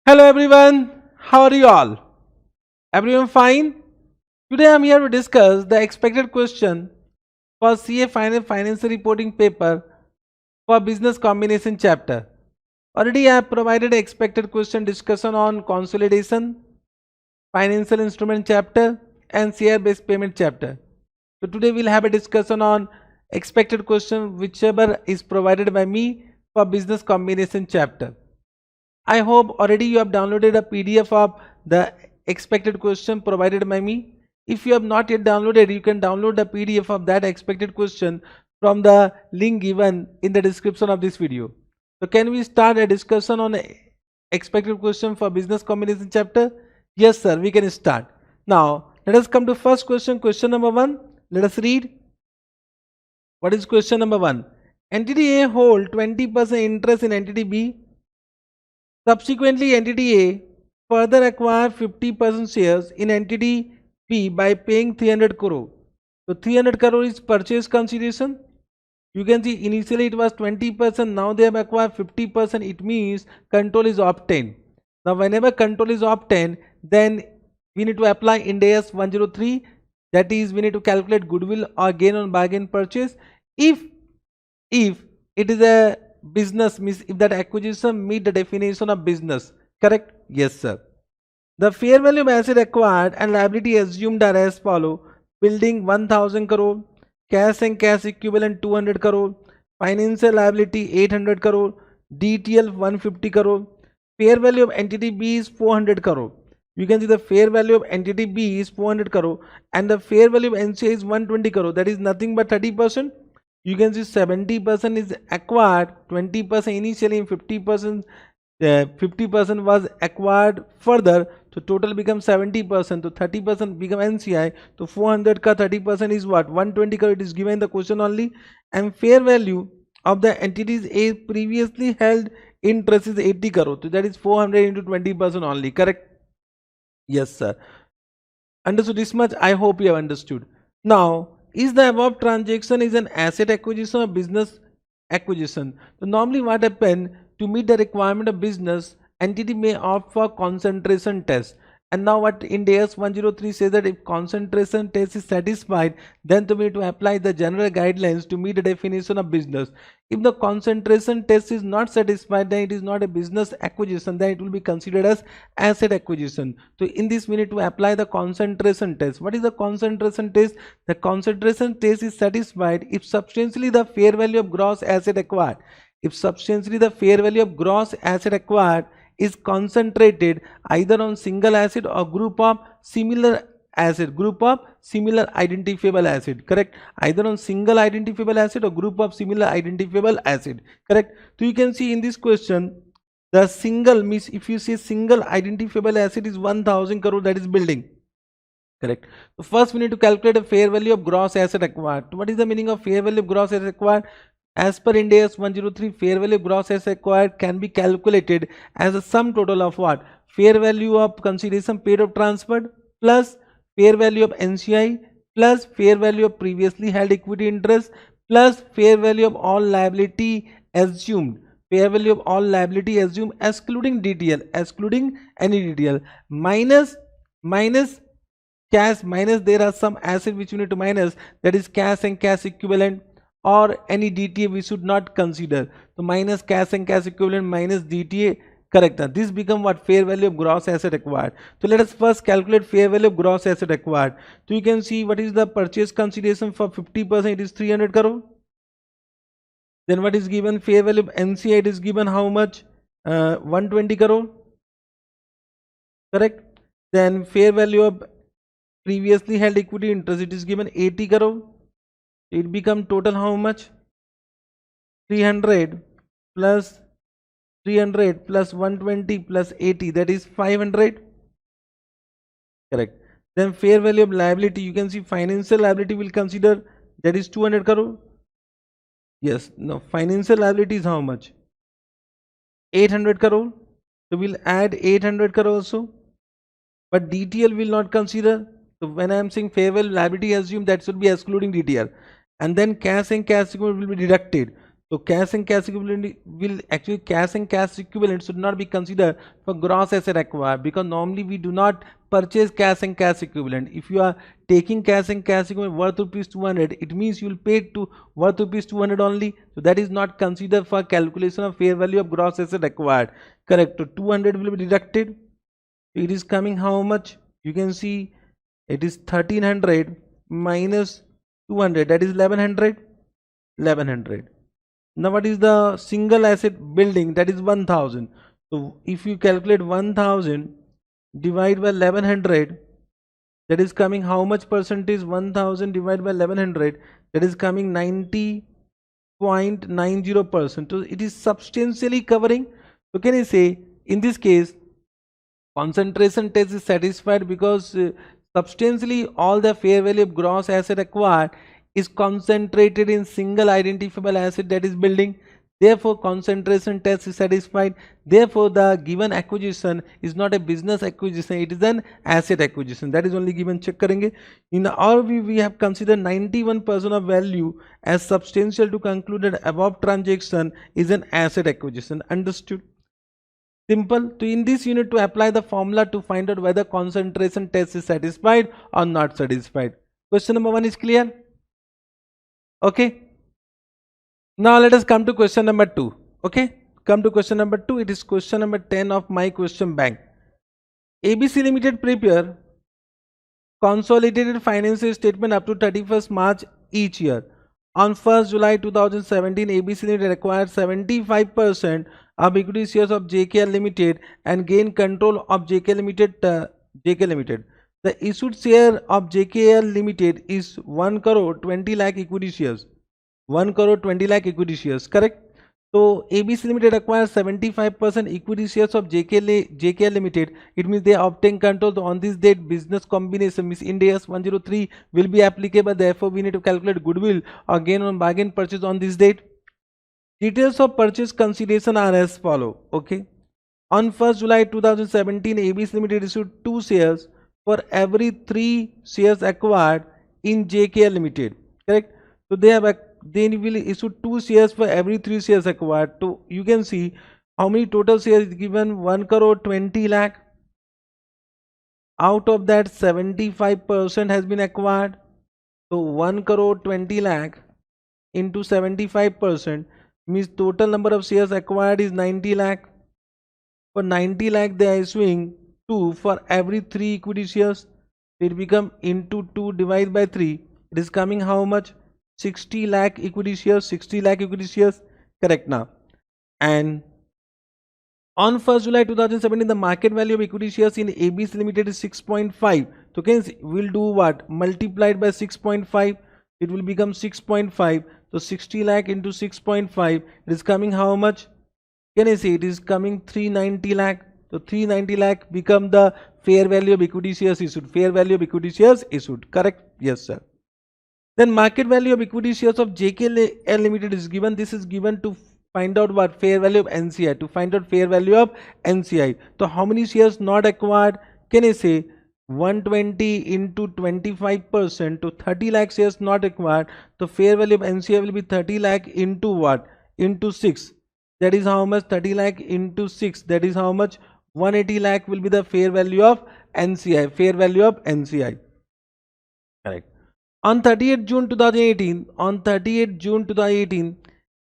Hello everyone, how are you all? Everyone fine? Today I am here to discuss the expected question for CA Final Financial Reporting paper for Business Combination chapter. Already I have provided expected question discussion on consolidation, financial instrument chapter and share based payment chapter. So today we'll have a discussion on expected question whichever is provided by me for business combination chapter. I hope already you have downloaded a PDF of the expected question provided by me. If you have not yet downloaded, you can download the PDF of that expected question from the link given in the description of this video. So can we start a discussion on expected question for business combination chapter? Yes sir, we can start. Now let us come to first question, question number 1. Let us read. What is question number 1? Entity A hold 20% interest in entity B. Subsequently, entity A further acquired 50% shares in entity B by paying 300 crore. So 300 crore is purchase consideration. You can see initially it was 20%, now they have acquired 50%. It means control is obtained. Now whenever control is obtained, then we need to apply Ind AS 103. That is, we need to calculate goodwill or gain on bargain purchase. If it is a business, means if that acquisition meet the definition of business, correct? Yes sir. The fair value of asset acquired and liability assumed are as follow: building 1000 crore, cash and cash equivalent 200 crore, financial liability 800 crore, DTL 150 crore. Fair value of entity B is 400 crore. You can see the fair value of entity B is 400 crore and the fair value of NCI is 120 crore. That is nothing but 30%. You can see 70% is acquired, 20% initially, and 50% was acquired further. So total becomes 70%. So 30% become NCI. So 400 ka 30% is what? 120 crore. It is given in the question only. And fair value of the entities A previously held interest is 80 crore. So that is 400 into 20% only. Correct? Yes sir. Understood this much? I hope you have understood. Now, is the above transaction is an asset acquisition or business acquisition? So normally what happen, to meet the requirement of business, entity may opt for concentration test. And now what Ind AS 103 says that if concentration test is satisfied, then we need to apply the general guidelines to meet the definition of business. If the concentration test is not satisfied, then it is not a business acquisition, then it will be considered as asset acquisition. So in this we need to apply the concentration test. What is the concentration test? The concentration test is satisfied if substantially the fair value of gross asset acquired. If substantially the fair value of gross asset acquired is concentrated either on single asset or group of similar identifiable asset, correct? Either on single identifiable asset or group of similar identifiable asset, correct? So you can see in this question, the single means, if you say single identifiable asset is 1000 crore, that is building, correct? So first we need to calculate a fair value of gross asset acquired. What is the meaning of fair value of gross asset acquired? As per Ind AS 103, fair value of gross asset acquired can be calculated as a sum total of what? Fair value of consideration paid or transferred plus fair value of NCI plus fair value of previously held equity interest plus fair value of all liability assumed. Fair value of all liability assumed excluding DTL, excluding any DTL, minus cash, minus there are some assets which you need to minus, that is cash and cash equivalent, or any DTA we should not consider. So minus cash and cash equivalent minus DTA, correct? Now this become what? Fair value of gross asset acquired. So let us first calculate fair value of gross asset acquired. So you can see what is the purchase consideration for 50%, it is 300 crore. Then what is given? Fair value of NCI, it is given how much? 120 crore, correct? Then fair value of previously held equity interest, it is given 80 crore. It become total how much? 300 plus 300 plus 120 plus 80, that is 500, correct? Then fair value of liability, you can see financial liability will consider, that is 200 crore. Yes, no, financial liability is how much? 800 crore. So we'll add 800 crore also, but DTL will not consider. So when I am saying fair value liability assume, that should be excluding DTL. And then cash and cash equivalent will be deducted. So cash and cash equivalent will actually, cash and cash equivalent should not be considered for gross asset acquired, because normally we do not purchase cash and cash equivalent. If you are taking cash and cash equivalent worth rupees 200, it means you will pay to worth rupees 200 only. So that is not considered for calculation of fair value of gross asset acquired. Correct. So 200 will be deducted. It is coming how much? You can see it is 1300 minus 200, that is 1100. 1100. Now what is the single asset building? That is 1000. So if you calculate 1000 divide by 1100, that is coming how much percentage? 1000 divided by 1100, that is coming 90.90%. So it is substantially covering. So can I say in this case concentration test is satisfied, because substantially all the fair value of gross asset acquired is concentrated in single identifiable asset, that is building. Therefore concentration test is satisfied. Therefore the given acquisition is not a business acquisition, it is an asset acquisition. That is only given. Check karenge. In our view, we have considered 91% of value as substantial to conclude that above transaction is an asset acquisition. Understood? Simple. So in this unit, to apply the formula to find out whether concentration test is satisfied or not satisfied. Question number 1 is clear? Okay. Now let us come to question number 2. Okay. Come to question number 2. It is question number 10 of my question bank. ABC Limited prepare consolidated financial statement up to 31st March each year. On 1st July 2017, ABC Limited acquired 75% of equity shares of JKL Limited and gained control of JKL Limited. The issued share of JKL Limited is 1 crore 20 lakh equity shares. 1 crore 20 lakh equity shares, correct? So ABC Limited acquires 75% equity shares of JKL Limited. It means they obtain control. On this date, business combination means Ind AS 103 will be applicable. Therefore, we need to calculate goodwill or gain on bargain purchase on this date. Details of purchase consideration are as follow. Okay. On 1st July 2017, ABC Limited issued 2 shares for every 3 shares acquired in JKL Limited. Correct. So they will issue 2 shares for every 3 shares acquired. So you can see how many total shares is given. 1 crore 20 lakh. Out of that 75% has been acquired. So 1 crore 20 lakh into 75% means total number of shares acquired is 90 lakh. For 90 lakh they are issuing 2 for every 3 equity shares. It become into 2 divided by 3. It is coming how much? 60 lakh equity shares. 60 lakh equity shares. Correct now. And on 1st July 2017, the market value of equity shares in ABC Limited is 6.5. So we'll do what? Multiplied by 6.5. It will become 6.5. So 60 lakh into 6.5. It is coming how much? Can I say it is coming 390 lakh. So 390 lakh become the fair value of equity shares issued. Fair value of equity shares issued. Correct? Yes, sir. Then market value of equity shares of JKL Limited is given. This is given to find out what? Fair value of NCI. To find out fair value of NCI. So how many shares not acquired? Can I say 120 into 25% to 30 lakh shares not acquired. So fair value of NCI will be 30 lakh into what? Into 6. That is how much? 30 lakh into 6. That is how much? 180 lakh will be the fair value of NCI. Fair value of NCI. Correct. On 30th June 2018,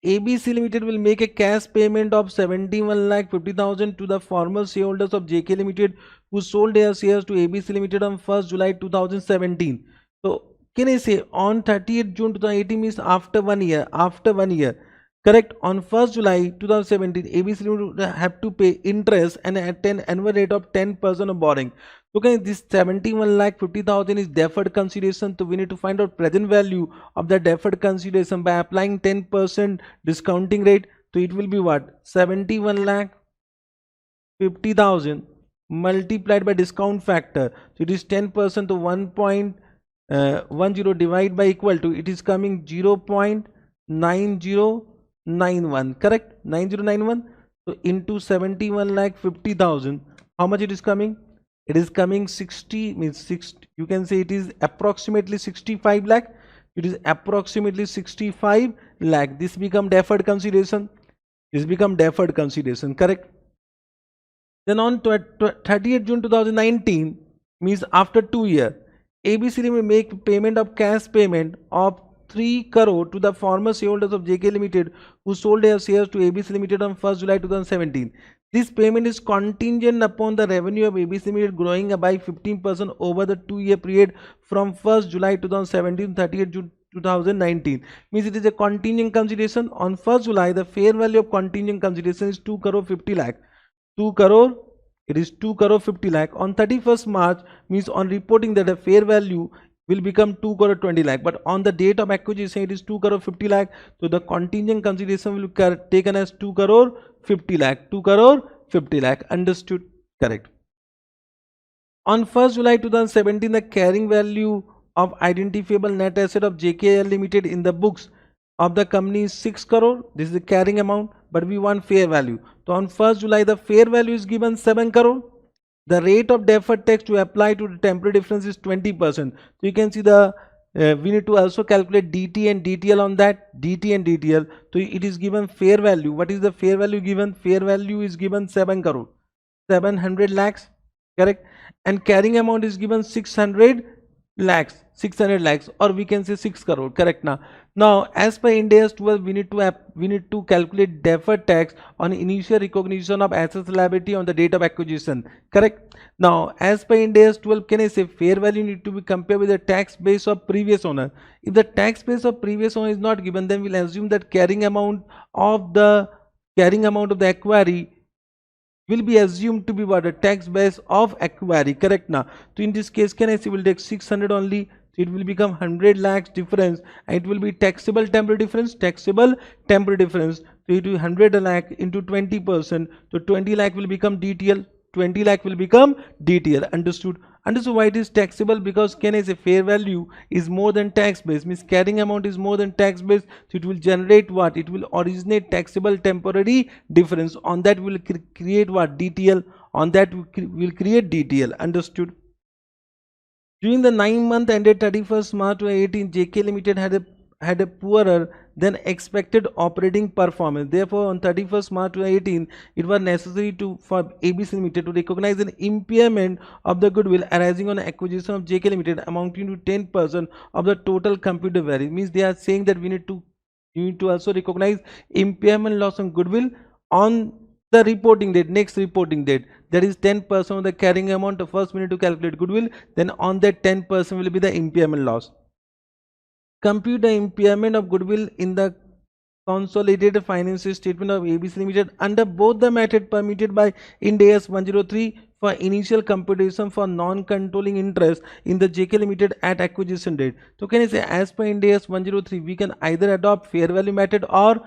ABC Limited will make a cash payment of 71,50,000 to the former shareholders of JK Limited who sold their shares to ABC Limited on 1st July 2017. So can I say on 30th June 2018 means after 1 year. After 1 year. Correct. On 1st July 2017, ABC Limited have to pay interest and at an annual rate of 10% of borrowing. Okay, this 71,50,000 is deferred consideration. So we need to find out present value of the deferred consideration by applying 10% discounting rate. So it will be what? 71,50,000 multiplied by discount factor. So it is 10%. So 1.10 divide by equal to, it is coming 0.9091. Correct? 9091. So into 71,50,000, how much it is coming? It is coming 60, means 60, you can say it is approximately 65 lakh. It is approximately 65 lakh. This become deferred consideration. This become deferred consideration, correct? Then on 30th June 2019, means after 2 years, ABC will make payment of cash payment of 3 crore to the former shareholders of JK Limited who sold their shares to ABC Limited on 1st July 2017. This payment is contingent upon the revenue of ABC Limited growing by 15% over the 2-year period from 1st July 2017 to 30th June 2019. Means it is a contingent consideration. On 1st July, the fair value of contingent consideration is 2 crore 50 lakh. 2 crore, it is 2 crore 50 lakh. On 31st March, means on reporting that the fair value will become 2 crore 20 lakh, but on the date of acquisition it is 2 crore 50 lakh. So the contingent consideration will be taken as 2 crore 50 lakh. 2 crore 50 lakh. Understood? Correct. On 1st July 2017, the carrying value of identifiable net asset of JKL Limited in the books of the company is 6 crore. This is the carrying amount, but we want fair value. So on 1st July, the fair value is given 7 crore. The rate of deferred tax to apply to the temporary difference is 20%. So you can see the we need to also calculate DT and DTL on that. DT and DTL. So it is given fair value. What is the fair value given? Fair value is given 7 crore. 700 lakhs. Correct. And carrying amount is given 600 lakhs. 600 lakhs, or we can say 6 crore. Correct. Now as per Ind AS 12, we need to calculate deferred tax on initial recognition of assets liability on the date of acquisition. Correct. Now as per Ind AS 12, can I say fair value need to be compared with the tax base of previous owner. If the tax base of previous owner is not given, then we'll assume that carrying amount of the acquiry will be assumed to be what? A tax base of acquiry. Correct. So in this case, can I say we'll take 600 only. So it will become 100 lakhs difference, and it will be taxable temporary difference. Taxable temporary difference. So it will be 100 lakh into 20%. So 20 lakh will become DTL. 20 lakh will become DTL. Understood? Understood why it is taxable? Because can I say fair value is more than tax base, means carrying amount is more than tax base. So it will generate what? It will originate taxable temporary difference. On that will create what? DTL. On that will create DTL. Understood? During the 9 month ended 31st March 2018, JK Limited had a poorer than expected operating performance. Therefore, on 31st March 2018, it was necessary for ABC Limited to recognize an impairment of the goodwill arising on acquisition of JK Limited amounting to 10% of the total computed value. Means they are saying that you need to also recognize impairment loss on goodwill on the reporting date, next reporting date. That is 10% of the carrying amount. First we need to calculate goodwill, then on that 10% will be the impairment loss. Compute the impairment of goodwill in the consolidated financial statement of ABC Limited under both the method permitted by Ind AS 103 for initial computation for non-controlling interest in the JK Limited at acquisition date. So can I say as per Ind AS 103, we can either adopt fair value method or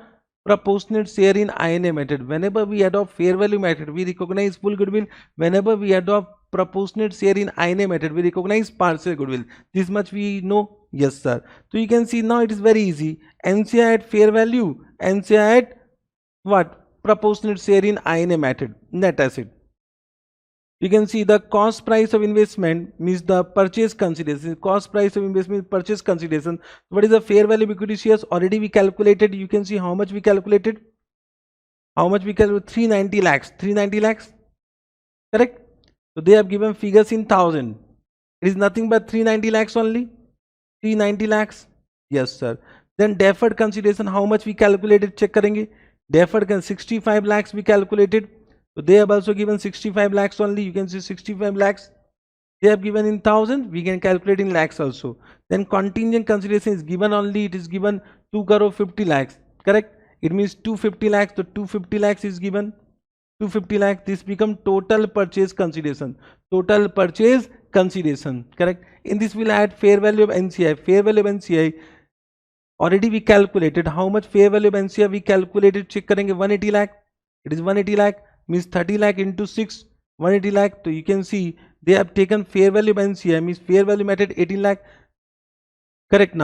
proportionate share in INA method. Whenever we adopt fair value method, we recognize full goodwill. Whenever we adopt proportionate share in INA method, we recognize partial goodwill. This much we know. Yes sir. So you can see now it is very easy. NCI at fair value, NCI at what? Proportionate share in INA method, net asset. You can see the cost price of investment means the purchase consideration. Cost price of investment, purchase consideration. What is the fair value of equity shares? Already we calculated. You can see how much we calculated. How much we calculated? 390 lakhs. 390 lakhs. Correct. So they have given figures in 1000. It is nothing but 390 lakhs only. 390 lakhs. Yes sir. Then deferred consideration, how much we calculated? Check karenge. Deferred 65 lakhs we calculated. So they have also given 65 lakhs only. You can see 65 lakhs. They have given in 1000. We can calculate in lakhs also. Then contingent consideration is given only. It is given 2 crore 50 lakhs. Correct. It means 250 lakhs. So 250 lakhs is given. 250 lakhs. This become total purchase consideration. Total purchase consideration. Correct. In this we'll add fair value of NCI. Fair value of NCI. Already we calculated how much fair value of NCI we calculated. Check karenge 180 lakh. It is 180 lakh. Means 30 lakh into 6, 180 lakh. So you can see they have taken fair value by NCI, means fair value method 18 lakh. Correct.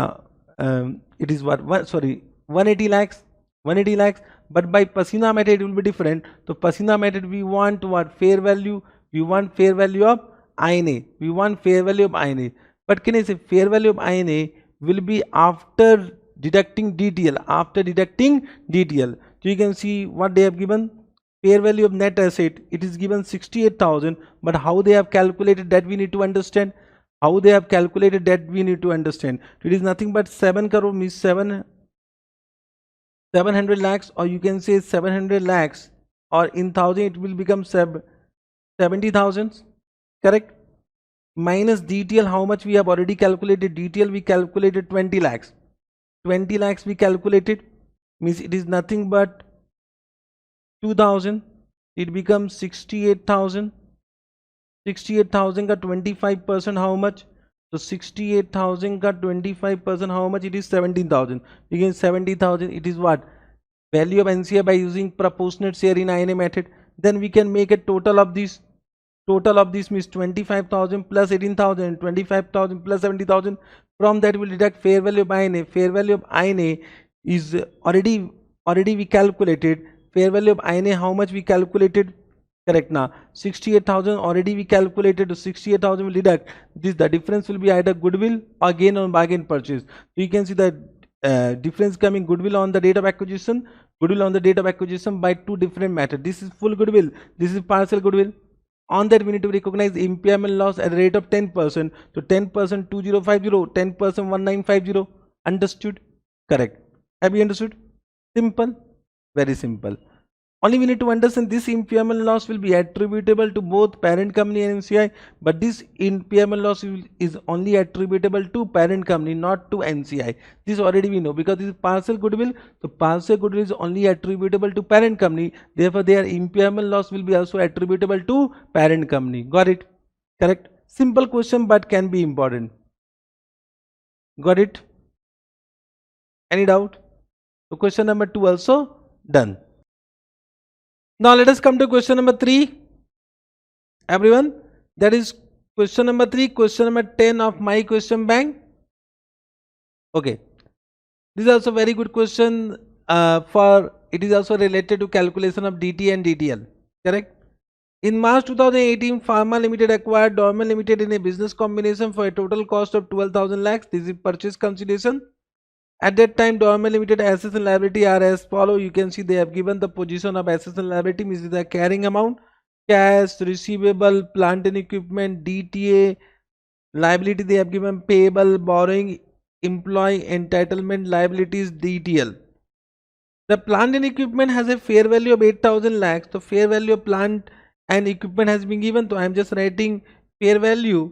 It is what? 180 lakhs. 180 lakhs. But by Pasina method it will be different. So Pasina method we want what? Fair value. We want fair value of INA. We want fair value of INA. But can I say fair value of INA? will be after deducting DTL. After deducting DTL, so you can see what they have given. Fair value of net asset, it is given 68,000, but how they have calculated that we need to understand. How they have calculated that we need to understand. It is nothing but 7 crore means 700 lakhs, or you can say 700 lakhs, or in thousand it will become 70,000, correct? Minus DTL, how much we have already calculated. DTL we calculated 20 lakhs. 20 lakhs we calculated, means it is nothing but 2000. It becomes 68,000. 68,000 का 25% how much? So 68,000 का 25% how much? It is 17,000. Again 70,000, it is what? Value of NCI by using proportionate share in INA method. Then we can make a total of this. Total of this means 25,000 plus 18,000, 25,000 plus 70,000. From that we will deduct fair value of INA. Fair value of INA is already we calculated. Fair value of INA, how much we calculated? Correct. Now 68,000 already we calculated. To 68,000 will deduct this. The difference will be either goodwill or gain on bargain purchase. So you can see the difference coming goodwill on the date of acquisition, goodwill on the date of acquisition by two different methods. This is full goodwill, this is partial goodwill. On that we need to recognize impairment loss at a rate of 10%. So 10% 2050, 10% 1950. Understood? Correct. Have you understood? Simple, very simple. Only we need to understand this impairment loss will be attributable to both parent company and NCI, but this impairment loss is only attributable to parent company, not to NCI. This already we know, because this is partial goodwill. So partial goodwill is only attributable to parent company. Therefore, their impairment loss will be also attributable to parent company. Got it? Correct. Simple question, but can be important. Got it? Any doubt? So question number 2 also done. Now let us come to question number 3. Everyone, that is question number 3, question number 10 of my question bank. Okay, this is also very good question. For it is also related to calculation of DT and DTL. Correct. In March 2018, Pharma Limited acquired Dorman Limited in a business combination for a total cost of 12,000 lakhs. This is purchase consideration. At that time, Dorman Limited assets and liability are as follow. You can see they have given the position of assets and liability, means the carrying amount, cash, receivable, plant and equipment, DTA, liability they have given payable, borrowing, employee entitlement liabilities, DTL. The plant and equipment has a fair value of 8,000 lakhs. So fair value of plant and equipment has been given. So I am just writing fair value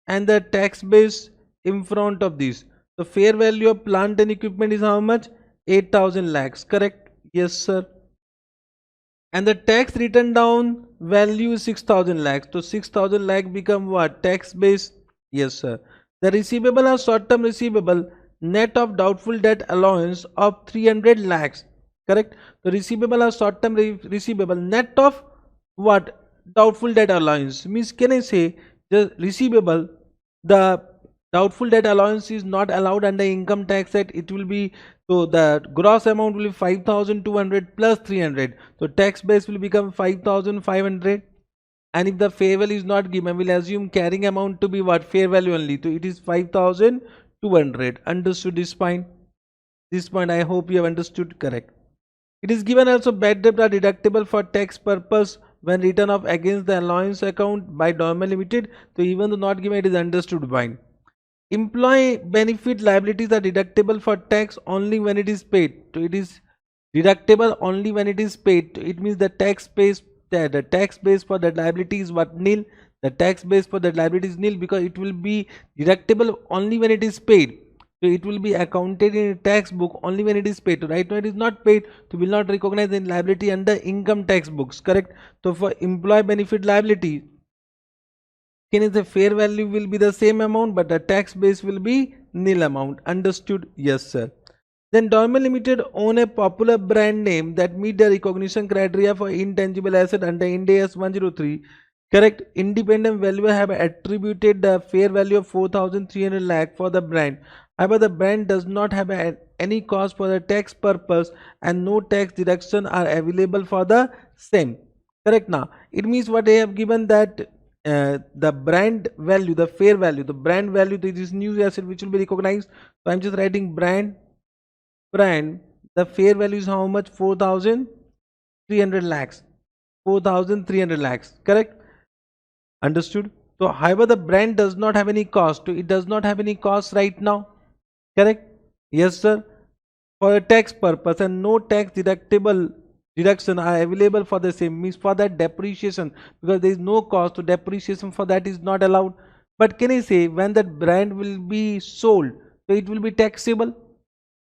and the tax base in front of this. The fair value of plant and equipment is how much? 8,000 lakhs. Correct? Yes, sir. And the tax written down value is 6,000 lakhs. So 6,000 lakh become what? Tax base? Yes, sir. The receivable or short term receivable net of doubtful debt allowance of 300 lakhs. Correct? The receivable or short term receivable net of what? Doubtful debt allowance. Means can I say the receivable, the doubtful debt allowance is not allowed under income tax act. It will be, so the gross amount will be 5,200 plus 300. So tax base will become 5,500. And if the fair value is not given, we'll assume carrying amount to be what? Fair value only. So it is 5,200. Understood this point? This point I hope you have understood. Correct. It is given also bad debt are deductible for tax purpose when written off against the allowance account by Dorman Limited. So even though not given, it is understood fine. Employee benefit liabilities are deductible for tax only when it is paid. So it is deductible only when it is paid. It means the tax base for the liability is what? Nil. The tax base for the liability is nil, because it will be deductible only when it is paid. So it will be accounted in a tax book only when it is paid. So right now it is not paid, so will not recognize the liability under income tax books. Correct. So for employee benefit liability, can the fair value will be the same amount, but the tax base will be nil amount. Understood? Yes, sir. Then Dorman Limited own a popular brand name that meet the recognition criteria for intangible asset under Ind AS 103. Correct. Independent valuer have attributed the fair value of 4,300 lakh for the brand. However, the brand does not have any cost for the tax purpose and no tax deduction are available for the same. Correct. Now it means what they have given, that the brand value, the fair value, the brand value, this is new asset which will be recognized. So I'm just writing brand, the fair value is how much? 4,300 lakhs. 4,300 lakhs, correct? Understood? So however the brand does not have any cost, so it does not have any cost right now, correct? Yes sir. For a tax purpose, and no tax deductible deduction are available for the same, means for that depreciation, because there is no cost, so depreciation for that is not allowed. But can I say when that brand will be sold, so it will be taxable,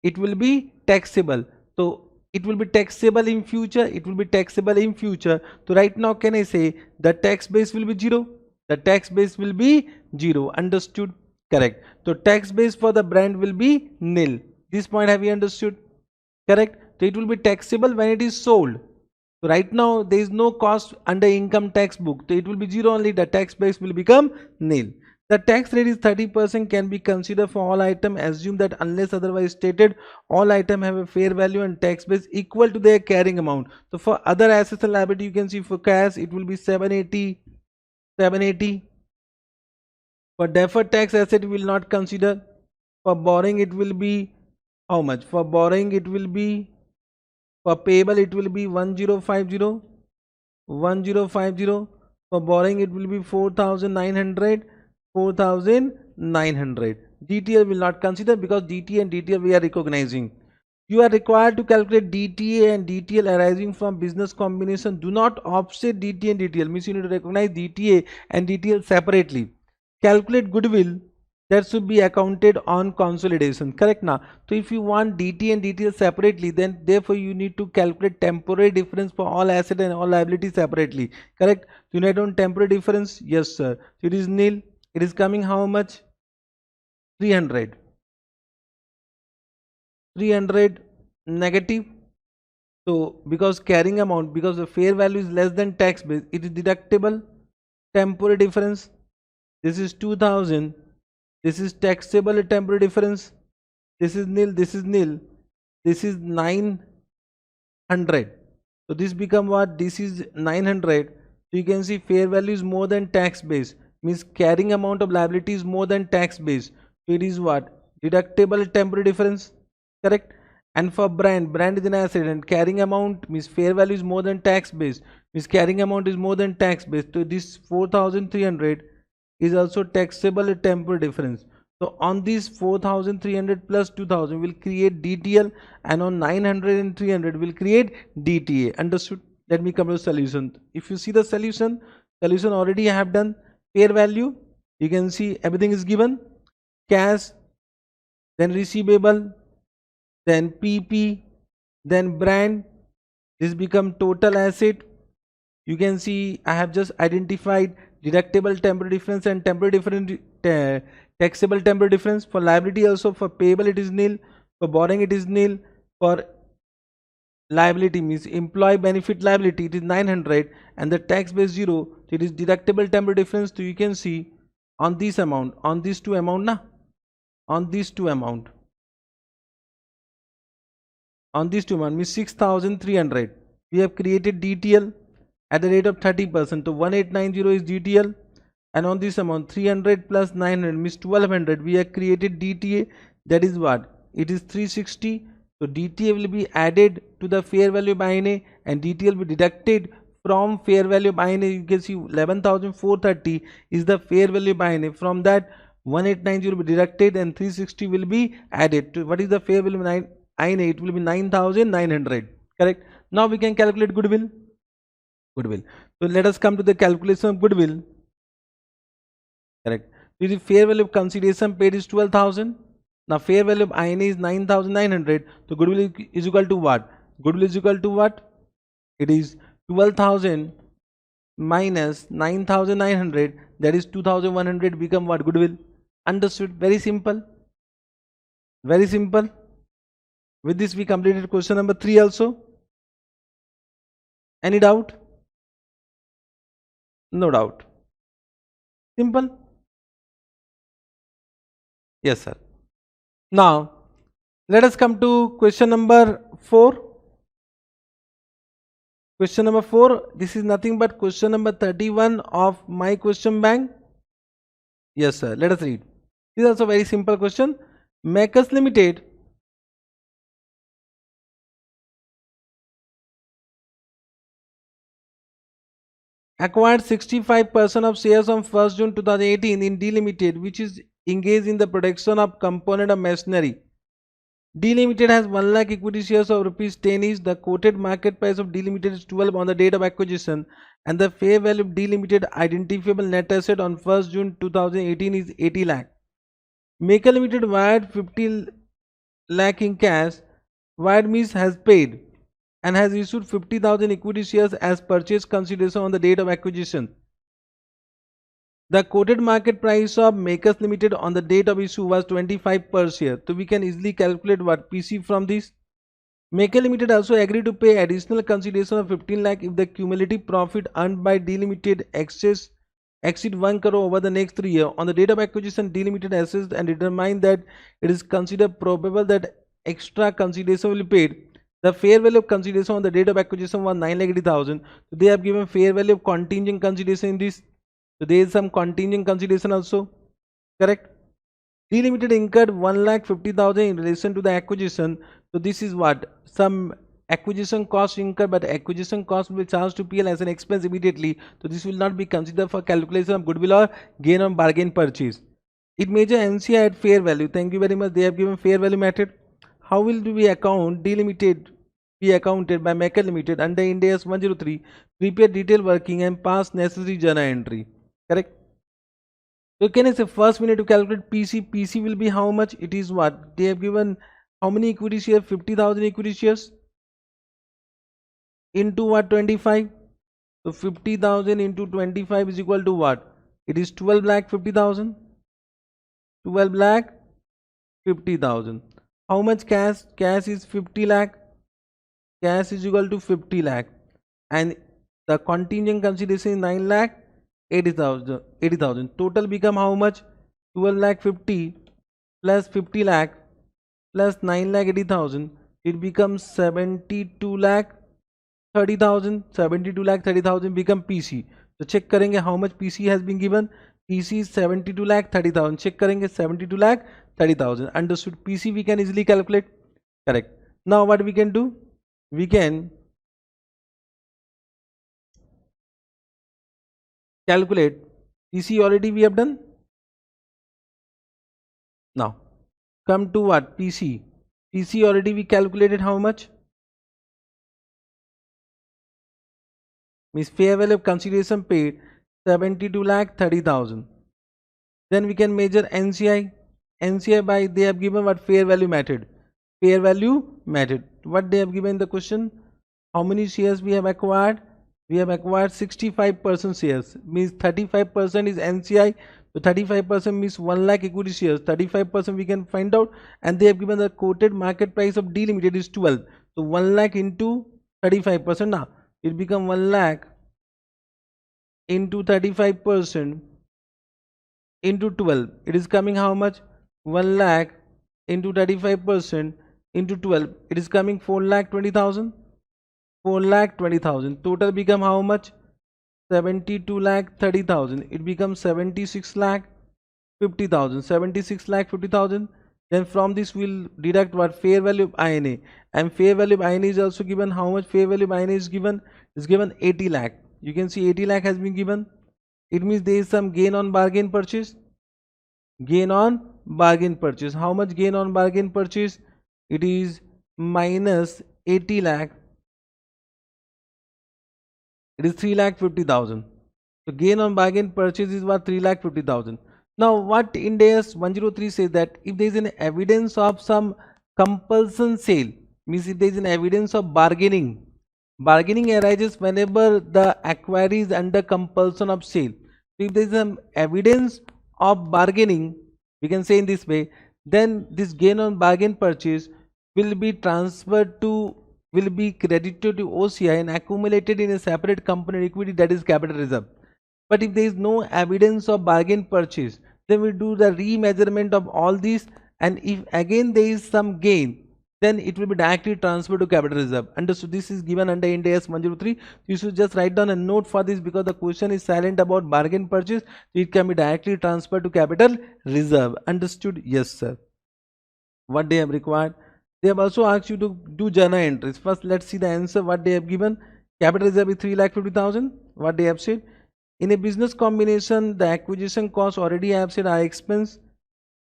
it will be taxable, so it will be taxable in future, it will be taxable in future. So right now can I say the tax base will be zero, the tax base will be zero. Understood? Correct. So tax base for the brand will be nil. This point have you understood? Correct. So it will be taxable when it is sold. So right now there is no cost under income tax book, so it will be zero only, the tax base will become nil. The tax rate is 30%, can be considered for all items. Assume that unless otherwise stated, all items have a fair value and tax base equal to their carrying amount. So for other assets and liability, you can see for cash it will be 780. For deferred tax asset we will not consider. For borrowing it will be how much? For borrowing it will be, for payable it will be 1050. For borrowing it will be 4,900. DTL will not consider because DTA and DTL we are recognizing. You are required to calculate DTA and DTL arising from business combination. Do not offset DTA and DTL, means you need to recognize DTA and DTL separately. Calculate goodwill, that should be accounted on consolidation, correct now? So if you want DT and DTL separately, then therefore you need to calculate temporary difference for all asset and all liabilities separately, correct? You need on temporary difference, yes sir. So it is nil, it is coming how much? 300 negative. So because carrying amount, because the fair value is less than tax base, it is deductible. Temporary difference, this is 2000, this is taxable temporary difference, this is nil, this is nil, this is 900. So this become what? This is 900. So you can see fair value is more than tax base, means carrying amount of liability is more than tax base. So it is what? Deductible temporary difference, correct? And for brand is an asset and carrying amount means fair value is more than tax base, means carrying amount is more than tax base. So this 4,300 is also taxable temporary difference. So on this 4,300 plus 2,000 will create DTL, and on 900 and 300 will create DTA. Understood? Let me come to the solution. If you see the solution already I have done. Fair value, you can see everything is given. Cash, then receivable, then PP, then brand. This become total asset. You can see I have just identified deductible temporary difference and temporary difference, taxable temporary difference. For liability also, for payable it is nil, for borrowing it is nil, for liability means employee benefit liability it is 900 and the tax base 0, it is deductible temporary difference. So you can see on this amount, on these two amount na, on these two amount means 6,300 we have created DTL at the rate of 30%. So 1890 is DTL, and on this amount 300 plus 900 means 1200 we have created DTA, that is what? It is 360. So DTA will be added to the fair value by NA and DTL will be deducted from fair value by NA. You can see 11,430 is the fair value by NA. From that 1890 will be deducted and 360 will be added to what is the fair value by NA? It will be 9,900, correct? Now we can calculate goodwill. So let us come to the calculation of goodwill, correct? The fair value of consideration paid is 12,000. Now fair value of INA is 9,900. So goodwill is equal to what? Goodwill is equal to what? It is 12,000 minus 9,900, that is 2,100 become what? Goodwill. Understood? Very simple. Very simple. With this we completed question number 3 also. Any doubt? No doubt. Simple. Yes sir. Now let us come to question number 4. Question number 4. This is nothing but question number 31 of my question bank. Yes, sir. Let us read. This is also very simple question. Makers Limited acquired 65% of shares on 1st June 2018 in D Limited, which is engaged in the production of component of machinery. D Limited has 1 lakh equity shares of rupees 10 each. The quoted market price of D Limited is 12 on the date of acquisition, and the fair value of D Limited identifiable net asset on 1st June 2018 is 80 lakh. Maker Limited wired 50 lakh in cash. Wired means has paid and has issued 50,000 equity shares as purchase consideration on the date of acquisition. The quoted market price of Makers Limited on the date of issue was 25 per share. So we can easily calculate what PC from this. Maker Limited also agreed to pay additional consideration of 15 lakh if the cumulative profit earned by D Limited exceed 1 crore over the next 3 years. On the date of acquisition, D Limited assessed and determined that it is considered probable that extra consideration will be paid. The fair value of consideration on the date of acquisition was 9,80,000. So they have given fair value of contingent consideration in this. So there is some contingent consideration also. Correct? D Limited incurred 1,50,000 in relation to the acquisition. So this is what? Some acquisition cost incurred, but acquisition cost will be charged to PL as an expense immediately. So this will not be considered for calculation of goodwill or gain on bargain purchase. It measure NCI at fair value. Thank you very much. They have given fair value method. How will we account D Limited be accounted by Maker Limited under Ind AS 103, prepare detailed working and pass necessary journal entry. Correct? So can I say first we need to calculate PC. PC will be how much? It is what? They have given how many equity shares? 50,000 equity shares into what? 25. So 50,000 into 25 is equal to what? It is 12 lakh 50,000. 12 lakh 50,000. How much cash? Cash is 50 lakh. Cash is equal to 50 lakh. And the contingent consideration is 9 lakh 80,000. Total become how much? 12 lakh 50 plus 50 lakh plus 9 lakh 80,000. It becomes 72 lakh 30,000. 72 lakh 30,000 become PC. So check करेंगे how much PC has been given. PC is 72 lakh 30,000. Check करेंगे 72 lakh 30,000. Understood? PC we can easily calculate. Correct. Now what we can do? We can calculate PC already we have done. Now come to what? PC. PC already we calculated how much? Means fair value of consideration paid 72 lakh 30,000. Then we can measure NCI. NCI by they have given what? Fair value method. Fair value method. What they have given in the question? How many shares we have acquired? We have acquired 65% shares. Means 35% is NCI. So 35% means 1 lakh equity shares. 35% we can find out. And they have given the quoted market price of D Limited is 12. So 1 lakh into 35% now. It become 1 lakh into 35% into 12. It is coming how much? 1 lakh into 35% into 12. It is coming 4 lakh 20,000. 4 lakh 20,000. Total become how much? 72 lakh 30,000. It becomes 76 lakh 50,000. 76 lakh 50,000. Then from this we'll deduct what? Fair value of INA. And fair value of INA is also given. How much fair value of INA is given? Is given 80 lakh. You can see 80 lakh has been given. It means there is some gain on bargain purchase. Gain on bargain purchase. How much gain on bargain purchase? It is minus 80 lakh. It is 3 lakh 50,000. So gain on bargain purchase is what? 3 lakh 50,000. Now what Ind AS 103 says that if there is an evidence of some compulsion sale, means if there is an evidence of bargaining arises whenever the acquiry is under compulsion of sale. So if there is some evidence of bargaining, we can say in this way, then this gain on bargain purchase will be transferred to, will be credited to OCI and accumulated in a separate component equity, that is capital reserve. But if there is no evidence of bargain purchase, then we do the remeasurement of all these, and if again there is some gain, then it will be directly transferred to capital reserve. Understood? This is given under Ind AS 103. You should just write down a note for this because the question is silent about bargain purchase. It can be directly transferred to capital reserve. Understood? Yes, sir. What they have required? They have also asked you to do journal entries. First, let's see the answer. What they have given. Capital reserve is 3,50,000. What they have said. In a business combination, the acquisition cost already I have said are expense.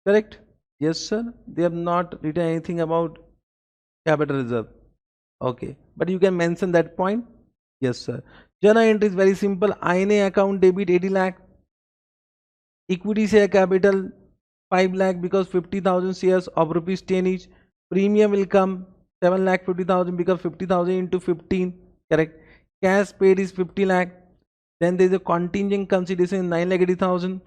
Correct? Yes, sir. They have not written anything about capital reserve. Okay. But you can mention that point. Yes, sir. Journal entry is very simple. INA account debit 80 lakh. Equity share capital 5 lakh because 50,000 shares of rupees 10 each. Premium will come 7 lakh 50,000 because 50,000 into 15. Correct. Cash paid is 50 lakh. Then there is a contingent consideration 9 lakh 80,000.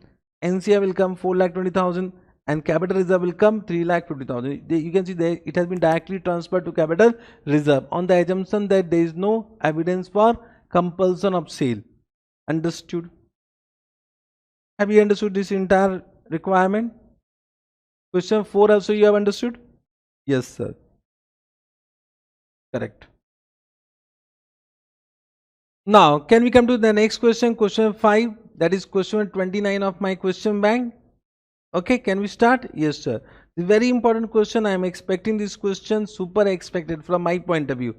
NCA will come 4 lakh 20,000 and capital reserve will come 3 lakh 50,000. You can see that it has been directly transferred to capital reserve on the assumption that there is no evidence for compulsion of sale. Understood? Have you understood this entire requirement? Question 4 also you have understood? Yes, sir. Correct. Now, can we come to the next question? Question 5. That is question 29 of my question bank. Okay, can we start? Yes, sir. The very important question. I am expecting this question, super expected from my point of view.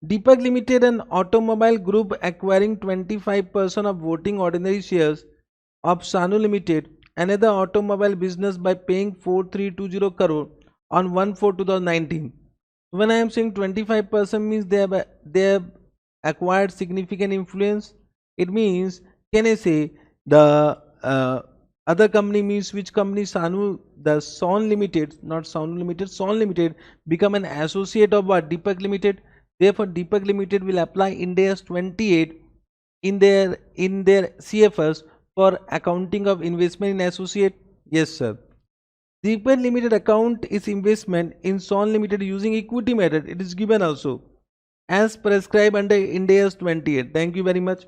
Deepak Limited, an automobile group acquiring 25% of voting ordinary shares of Sanu Limited, another automobile business, by paying 4320 crore on 1/4/2019. When I am saying 25% means they have acquired significant influence. It means, can I say the other company means which company? Sanu, the Son Limited, not Sanu Limited, Son Limited become an associate of what? Deepak Limited. Therefore, Deepak Limited will apply Ind AS 28 in their CFS for accounting of investment in associate. Yes, sir. Deepak Limited account is investment in Son Limited using equity method. It is given also as prescribed under Ind AS 28. Thank you very much.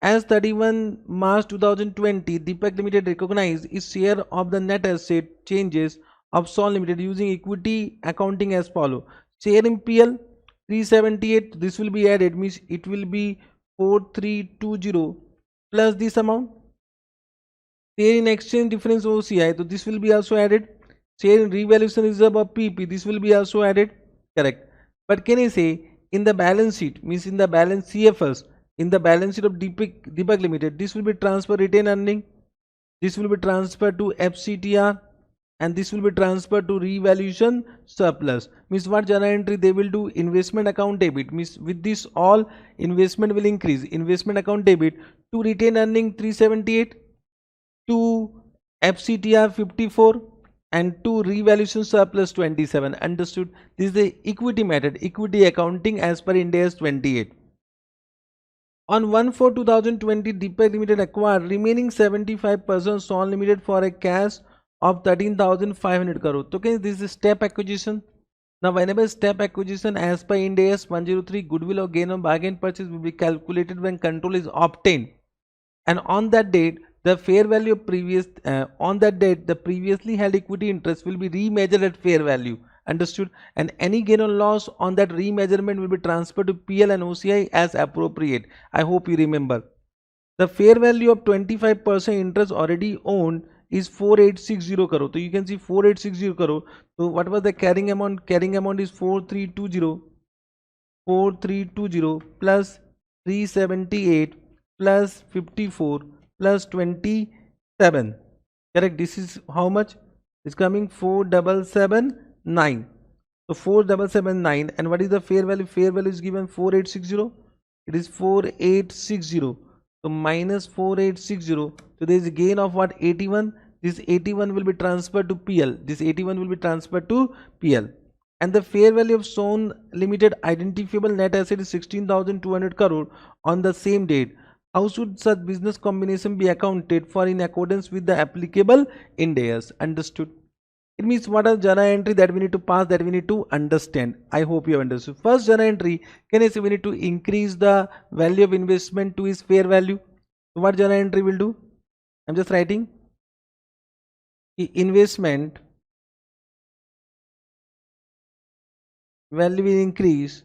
As 31 March 2020, Deepak Limited recognized its share of the net asset changes of Son Limited using equity accounting as follow. Share in PL 378. This will be added, means it will be 4320 plus this amount. Share in exchange difference OCI, so this will be also added. Share in revaluation reserve of PP, this will be also added. Correct. But can I say in the balance sheet, means in the balance CFS, in the balance sheet of Deepak Limited, this will be transfer retained earning, this will be transferred to FCTR, and this will be transferred to revaluation surplus. Means what journal entry they will do? Investment account debit, means with this all investment will increase. Investment account debit to retain earning 378, to FCTR 54, and to revaluation surplus 27. Understood? This is the equity method, equity accounting as per Ind AS 28. On 1/4/2020, Deepak Limited acquired remaining 75% Son Limited for a cash of 13,500 crore. So this is step acquisition. Now whenever step acquisition as per Ind AS 103, goodwill or gain on bargain purchase will be calculated when control is obtained, and on that date the fair value of the previously held equity interest will be remeasured at fair value. Understood? And any gain or loss on that remeasurement will be transferred to PL and OCI as appropriate. I hope you remember. The fair value of 25% interest already owned is 4860 crore. So you can see 4860 crore. So what was the carrying amount? Carrying amount is 4320 plus 378 plus 54 plus 27. Correct? This is how much? It's coming 4779. So 4779, and what is the fair value? Fair value is given 4860. It is 4860. So minus 4860. So there is a gain of what? 81. This 81 will be transferred to PL. This 81 will be transferred to PL. And the fair value of Son Limited identifiable net asset is 16,200 crore on the same date. How should such business combination be accounted for in accordance with the applicable Ind AS? Understood? It means what are journal entry that we need to pass, that we need to understand. I hope you have understood. First journal entry, can I say we need to increase the value of investment to its fair value. So what journal entry will do? I'm just writing investment value will increase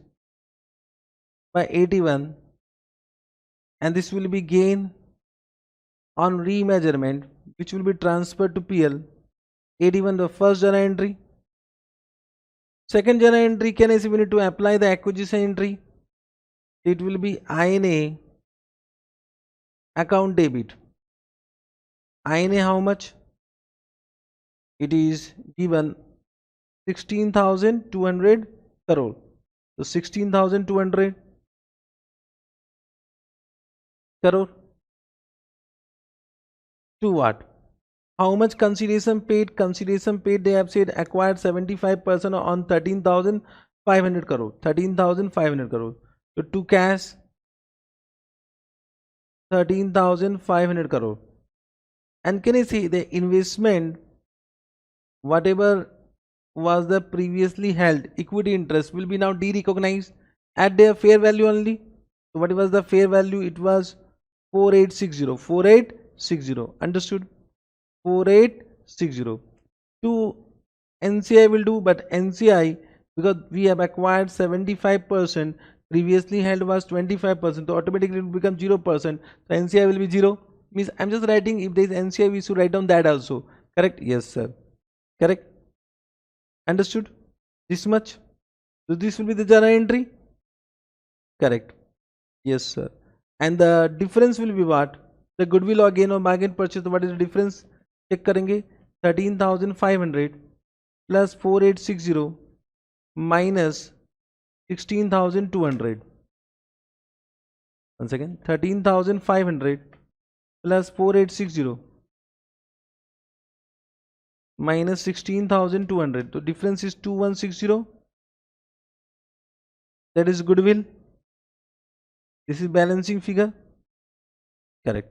by 81, and this will be gain on remeasurement, which will be transferred to PL. 81 the first journal entry. Second journal entry, can I say we need to apply the acquisition entry. It will be INA account debit. INA how much? It is given 16,200 crore. So 16,200 crore to what? How much consideration paid? Consideration paid, they have said acquired 75% on 13,500 crore. 13,500 crore. So to cash 13,500 crore. And can I say the investment, whatever was the previously held equity interest, will be now de-recognized at their fair value only. So what was the fair value? It was 4860. 4860. Understood? 4860. To NCI will do, but NCI, because we have acquired 75%, previously held was 25%, so automatically it will become 0%. So NCI will be 0. Means I'm just writing, if there is NCI, we should write down that also. Correct? Yes, sir. Correct? Understood? This much. So this will be the journal entry. Correct? Yes, sir. And the difference will be what? The goodwill or gain or bargain purchase. What is the difference? Check करेंगे. 13,500 plus 4860 minus 16,200. Once again, 13,500 plus 4860 minus 16,200. So difference is 2160. That is goodwill. This is balancing figure. Correct.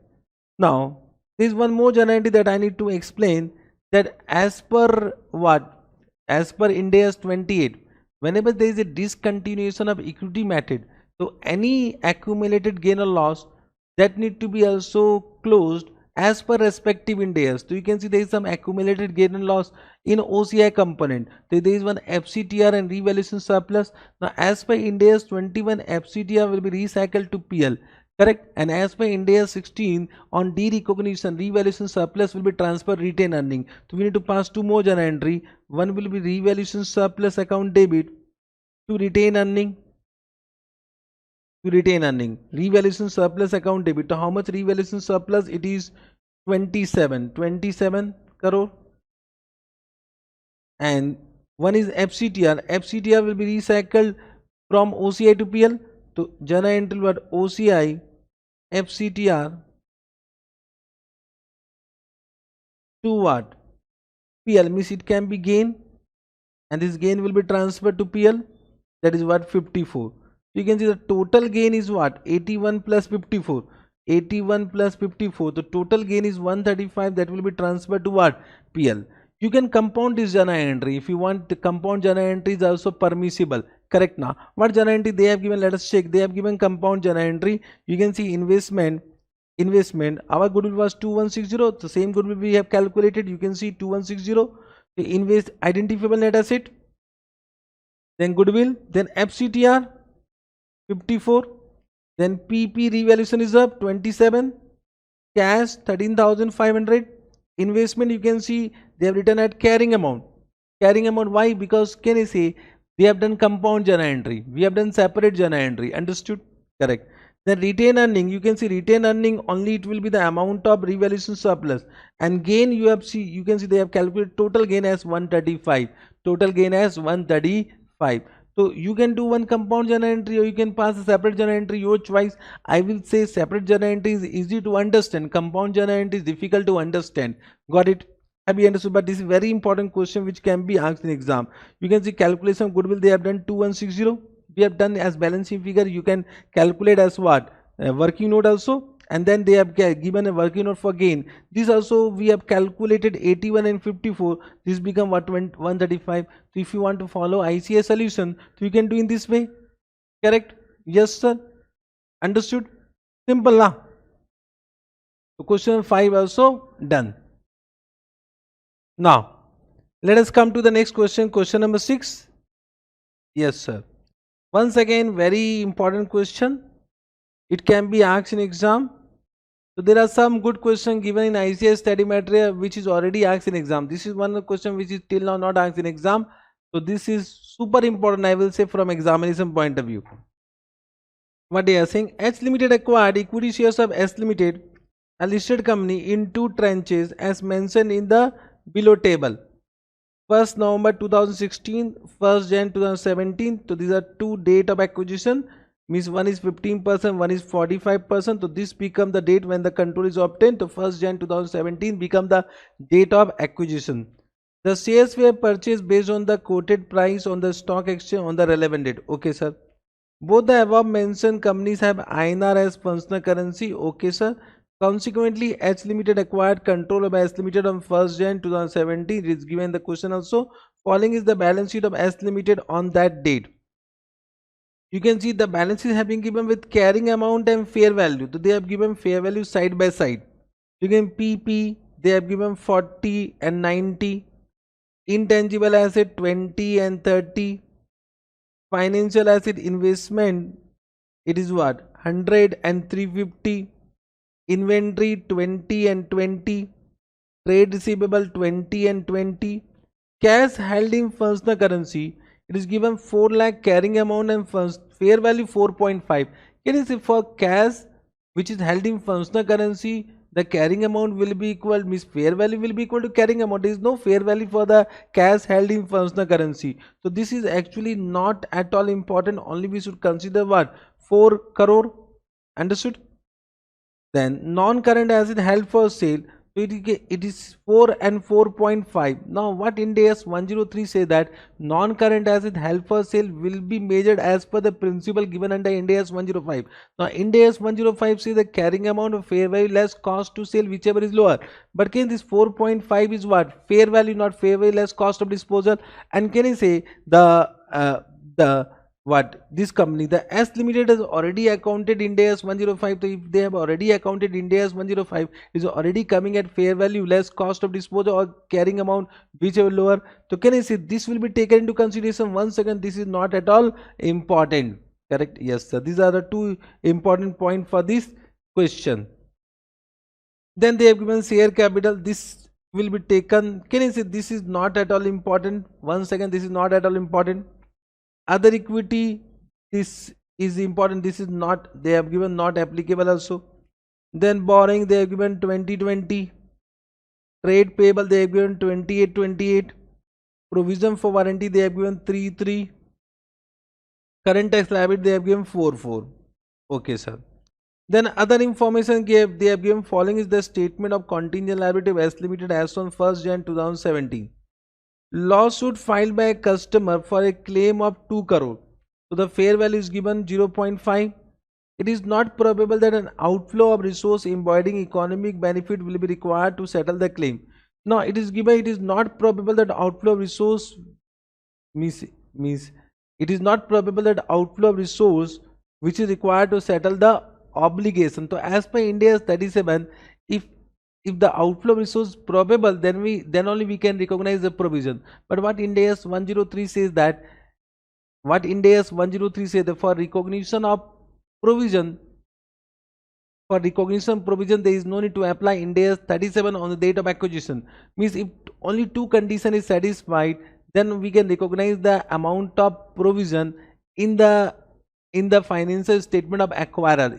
Now, there is one more journal entry that I need to explain, that as per what? As per Ind AS 28, whenever there is a discontinuation of equity method, so any accumulated gain or loss, that need to be also closed as per respective Ind AS. So you can see there is some accumulated gain and loss in OCI component. So there is one FCTR and revaluation surplus. Now as per Ind AS 21, FCTR will be recycled to PL. Correct? And as per Ind AS 16, on derecognition, revaluation surplus will be transferred retained earning. So we need to pass two more journal entry. One will be revaluation surplus account debit to retain earning. To retain earning. Revaluation surplus account debit. So how much revaluation surplus? It is 27 crore. And one is FCTR. FCTR will be recycled from OCI to PL. So journal entry what? OCI FCTR to what? PL, means it can be gain, and this gain will be transferred to PL. That is what? 54. You can see the total gain is what? 81 plus 54. 81 plus 54. The total gain is 135. That will be transferred to what? PL. You can compound this journal entry. If you want, the compound journal entry is also permissible. Correct now. What journal entry they have given? Let us check. They have given compound journal entry. You can see investment. Our goodwill was 2160. The same goodwill we have calculated. You can see 2160. The invest identifiable net asset. Then goodwill. Then FCTR 54. Then PP revaluation is up 27. Cash 13,500. Investment, you can see they have written at carrying amount. Carrying amount, why? Because can I say they have done compound journal entry, we have done separate journal entry. Understood? Correct. Then retain earning, you can see retain earning only, it will be the amount of revaluation surplus. And gain, you can see they have calculated total gain as 135. Total gain as 135. So you can do one compound journal entry, or you can pass a separate journal entry, your choice. I will say separate journal entry is easy to understand. Compound journal entry is difficult to understand. Got it? Have you understood? But this is very important question which can be asked in exam. You can see calculation of goodwill, they have done 2160. We have done as balancing figure. You can calculate as what? Working note also. And then they have given a working note for gain. This also we have calculated 81 and 54. This become what? 135. So if you want to follow ICAI solution, so you can do in this way. Correct? Yes, sir. Understood? Simple now. So question 5 also done. Now let us come to the next question. Question number 6. Yes, sir. Once again, very important question. It can be asked in exam. So there are some good questions given in ICAI study material which is already asked in exam. This is one question which is till now not asked in exam. So this is super important, I will say, from examination point of view. What they are saying, H Limited acquired equity shares of S Limited, a listed company, in two tranches as mentioned in the below table. 1st November 2016, 1st Jan 2017. So these are two date of acquisition, means one is 15%, one is 45%. So this become the date when the control is obtained. So 1st Jan 2017 become the date of acquisition. The shares were purchased based on the quoted price on the stock exchange on the relevant date. Okay, sir. Both the above mentioned companies have INR as functional currency. Okay, sir. Consequently, H Limited acquired control of S Limited on 1st Jan 2017. It is given the question also. Following is the balance sheet of S Limited on that date. You can see the balance sheet have been given with carrying amount and fair value. So they have given fair value side by side. You can PP, they have given 40 and 90. Intangible asset 20 and 30. Financial asset investment, it is what, 100 and 350. Inventory 20 and 20. Trade receivable 20 and 20. Cash held in functional currency, it is given 4 lakh carrying amount and fair value 4.5. Can you see, for cash which is held in functional currency, the carrying amount will be equal, means fair value will be equal to carrying amount. There is no fair value for the cash held in functional currency. So this is actually not at all important. Only we should consider what, 4 crore. Understood? Then non-current asset held for sale, so it is 4 and 4.5. Now what Ind AS 103 say that non-current asset held for sale will be measured as per the principle given under Ind AS 105. Now Ind AS 105 says the carrying amount of fair value less cost to sale, whichever is lower. But can this 4.5 is what, fair value, not fair value less cost of disposal. And can I say the what, this company, the S Limited, has already accounted Ind AS 105. So if they have already accounted Ind AS 105, is already coming at fair value less cost of disposal or carrying amount whichever lower. So can I say this will be taken into consideration? Once again, this is not at all important. Correct? Yes, sir. These are the two important points for this question. Then they have given share capital. This will be taken. Can I say this is not at all important? Once again, this is not at all important. Other equity, this is important. This is not, they have given not applicable also. Then borrowing, they have given 2020. Trade payable, they have given 2828. Provision for warranty, they have given 33. Current tax liability, they have given 44. Okay, sir. Then other information they have given following is the statement of contingent liability of S Limited as on 1st Jan 2017. Lawsuit filed by a customer for a claim of 2 crore. So the fair value is given 0.5. It is not probable that an outflow of resource embodying economic benefit will be required to settle the claim. Now it is given, it is not probable that outflow of resource means it is not probable that outflow of resource which is required to settle the obligation. So as per Ind AS 37, if the outflow resource probable, then only we can recognize the provision. But what Ind AS 103 says that, what Ind AS 103 says that for recognition provision, there is no need to apply Ind AS 37 on the date of acquisition. Means if only two condition is satisfied, then we can recognize the amount of provision in the financial statement of acquirer,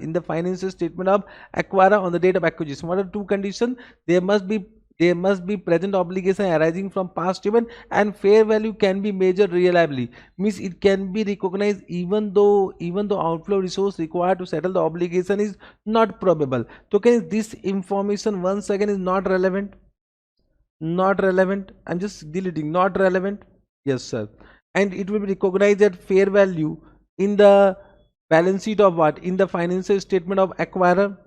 on the date of acquisition. What are two conditions? There must be present obligation arising from past event, and fair value can be measured reliably. Means it can be recognized even though outflow resource required to settle the obligation is not probable. So can this information once again is not relevant? I'm just deleting not relevant. Yes, sir. And it will be recognized at fair value in the balance sheet of what, in the financial statement of acquirer.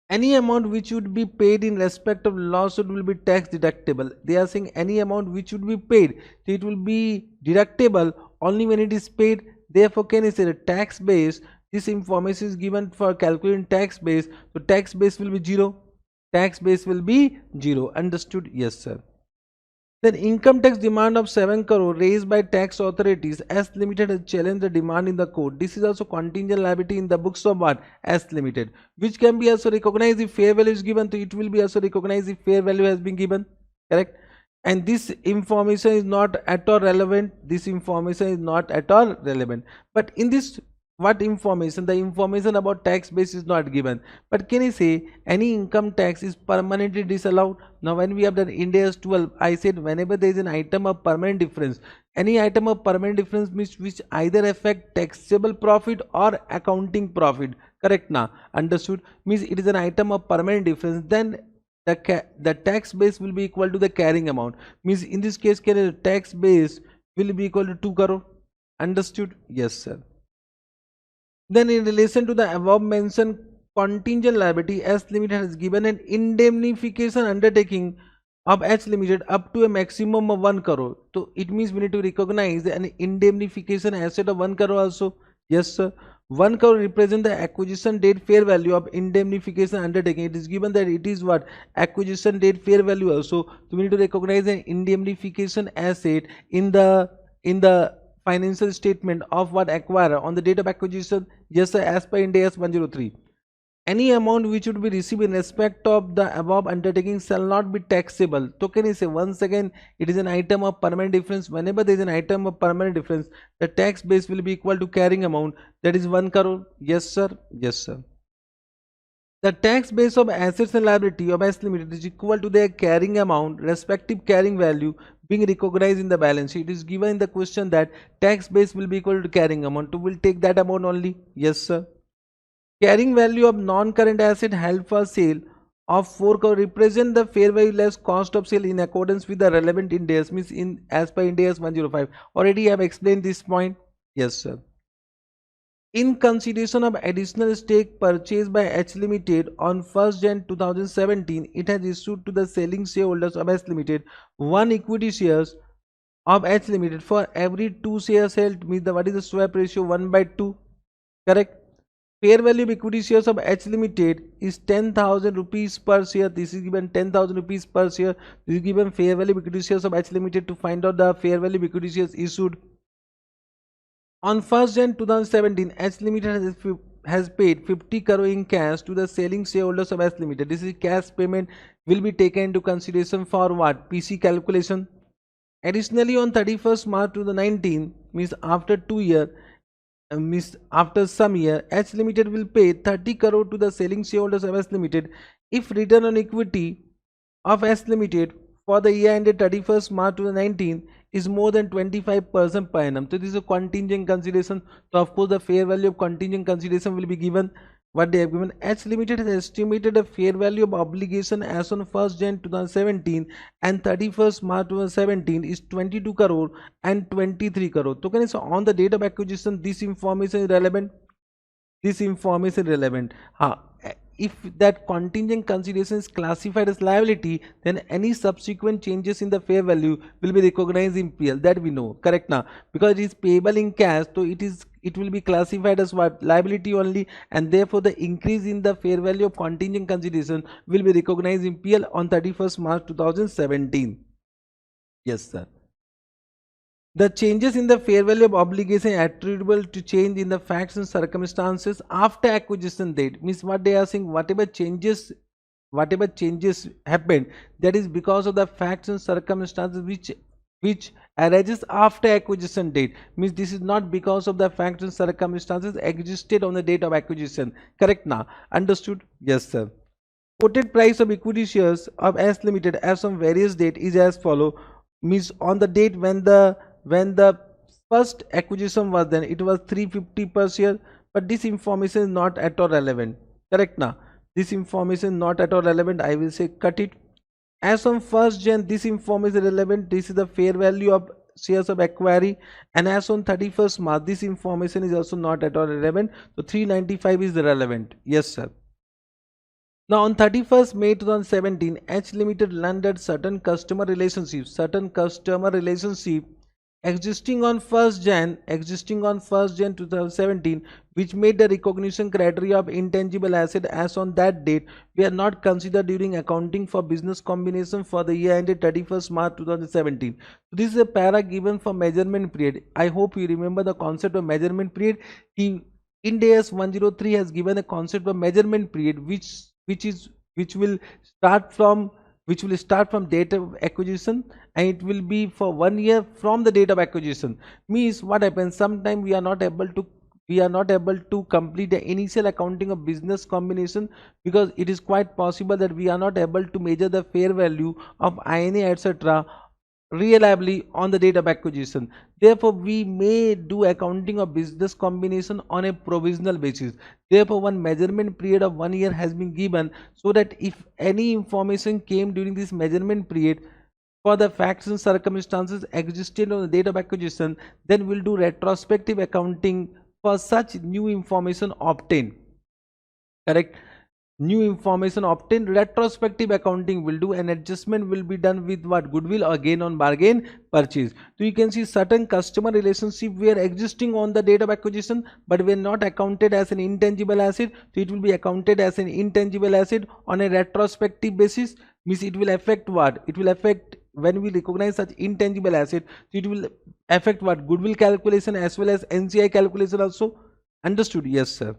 Any amount which would be paid in respect of lawsuit will be tax deductible. They are saying any amount which would be paid, so it will be deductible only when it is paid. Therefore can I say the tax base, this information is given for calculating tax base, so tax base will be 0. Understood? Yes, sir. Then income tax demand of 7 crore raised by tax authorities. S Limited has challenged the demand in the court. This is also contingent liability in the books of what? S Limited, which can be also recognized if fair value is given. So it will be also recognized if fair value has been given. Correct. And this information is not at all relevant. This information is not at all relevant. But in this, what information? The information about tax base is not given. But can I say any income tax is permanently disallowed? Now when we have done Ind AS 12, I said whenever there is an item of permanent difference, any item of permanent difference means which either affect taxable profit or accounting profit. Correct now? Understood? Means it is an item of permanent difference. Then the tax base will be equal to the carrying amount. Means in this case, tax base will be equal to 2 crore. Understood? Yes, sir. Then in relation to the above mentioned contingent liability, S Limited has given an indemnification undertaking of H Limited up to a maximum of 1 crore. So it means we need to recognize an indemnification asset of 1 crore also. Yes, sir. 1 crore represent the acquisition date fair value of indemnification undertaking. It is given that it is what? Acquisition date fair value also. So we need to recognize an indemnification asset in the financial statement of what acquirer on the date of acquisition. Yes, sir, as per Ind AS 103. Any amount which would be received in respect of the above undertaking shall not be taxable. So can you say once again, it is an item of permanent difference. Whenever there is an item of permanent difference, the tax base will be equal to carrying amount, that is 1 crore. Yes, sir. Yes, sir. The tax base of assets and liability of S Limited is equal to their carrying amount, respective carrying value being recognized in the balance sheet. It is given in the question that tax base will be equal to carrying amount. So we'll take that amount only. Yes, sir. Carrying value of non-current asset held for sale of 4 crore represent the fair value less cost of sale in accordance with the relevant Ind AS, means in as per Ind AS 105. Already I have explained this point. Yes, sir. In consideration of additional stake purchased by H Limited on 1st Jan 2017, it has issued to the selling shareholders of H Limited 1 equity shares of H Limited for every 2 shares held. Means what is the swap ratio? 1/2. Correct. Fair value of equity shares of H Limited is 10,000 rupees per share. This is given 10,000 rupees per share. This is given fair value of equity shares of H Limited. To find out the fair value of equity shares issued on 1st Jan 2017, H Limited has paid 50 crore in cash to the selling shareholders of H Limited. This is cash payment will be taken into consideration for what? PC calculation. Additionally, on 31st March 2019, means after 2 years, means after some year, H Limited will pay 30 crore to the selling shareholders of H Limited if return on equity of H Limited for the year ended 31st March 2019 is more than 25% per annum. So this is a contingent consideration. So of course the fair value of contingent consideration will be given. What they have given, H Limited has estimated a fair value of obligation as on 1st Jan 2017 and 31st March 2017 is 22 crore and 23 crore. So can you say on the date of acquisition this information is relevant? This information relevant. If that contingent consideration is classified as liability, then any subsequent changes in the fair value will be recognized in PL. That we know. Correct now, because it is payable in cash, so it will be classified as what? Liability only, and therefore the increase in the fair value of contingent consideration will be recognized in PL on 31st March 2017. Yes, sir. The changes in the fair value of obligation attributable to change in the facts and circumstances after acquisition date, means what they are saying, whatever changes happened, that is because of the facts and circumstances which arises after acquisition date. Means this is not because of the facts and circumstances existed on the date of acquisition. Correct now? Understood? Yes, sir. Quoted price of equity shares of S Limited as on various date is as follow. Means on the date when the first acquisition was done, it was 350 per share, but this information is not at all relevant. Correct now? This information is not at all relevant. I will say cut it. As on 1st Jan, this information is relevant. This is the fair value of shares of acquiry, and as on 31st March, this information is also not at all relevant. So 395 is relevant. Yes, sir. Now on 31st May 2017, H Limited learned that certain customer relationship existing on 1st Jan 2017, which made the recognition criteria of intangible asset as on that date, we are not considered during accounting for business combination for the year ended 31st March 2017. So this is a para given for measurement period. I hope you remember the concept of measurement period. Ind AS 103 has given a concept of measurement period, which will start from date of acquisition, and it will be for 1 year from the date of acquisition. Means what happens, sometime we are not able to complete the initial accounting of business combination, because it is quite possible that we are not able to measure the fair value of INA etc reliably on the date of acquisition. Therefore, we may do accounting of business combination on a provisional basis. Therefore, one measurement period of 1 year has been given, so that if any information came during this measurement period for the facts and circumstances existed on the date of acquisition, then we'll do retrospective accounting for such new information obtained. Correct? New information obtained, retrospective accounting will do, and adjustment will be done with what? Goodwill or gain on bargain purchase. So you can see certain customer relationship were existing on the date of acquisition but were not accounted as an intangible asset, so it will be accounted as an intangible asset on a retrospective basis. Means it will affect what? It will affect, when we recognize such intangible asset, so it will affect what? Goodwill calculation as well as NCI calculation also. Understood? Yes sir.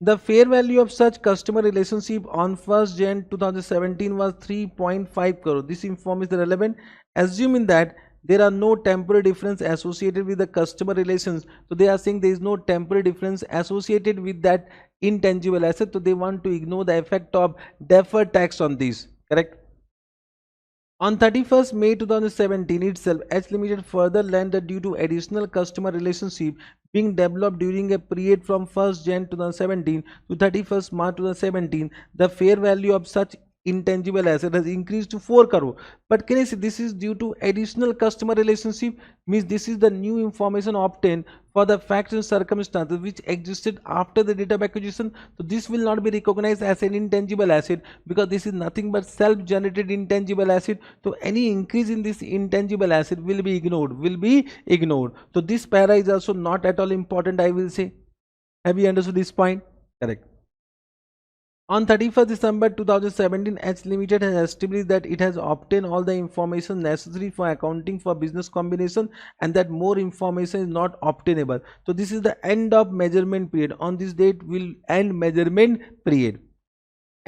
The fair value of such customer relationship on 1st Jan 2017 was 3.5 crore. This information is relevant, assuming that there are no temporary difference associated with the customer relations. So they are saying there is no temporary difference associated with that intangible asset, so they want to ignore the effect of deferred tax on this. Correct? On 31st May 2017 itself, H Limited further learned that due to additional customer relationship being developed during a period from 1st Jan 2017 to 31st March 2017, the fair value of such intangible asset has increased to 4 crore. But can you see, this is due to additional customer relationship, means this is the new information obtained for the facts and circumstances which existed after the date of acquisition. So this will not be recognized as an intangible asset, because this is nothing but self-generated intangible asset. So any increase in this intangible asset will be ignored. So this para is also not at all important, I will say. Have you understood this point? Correct. On 31st December 2017, H Limited has established that it has obtained all the information necessary for accounting for business combination, and that more information is not obtainable. So this is the end of measurement period. On this date will end measurement period.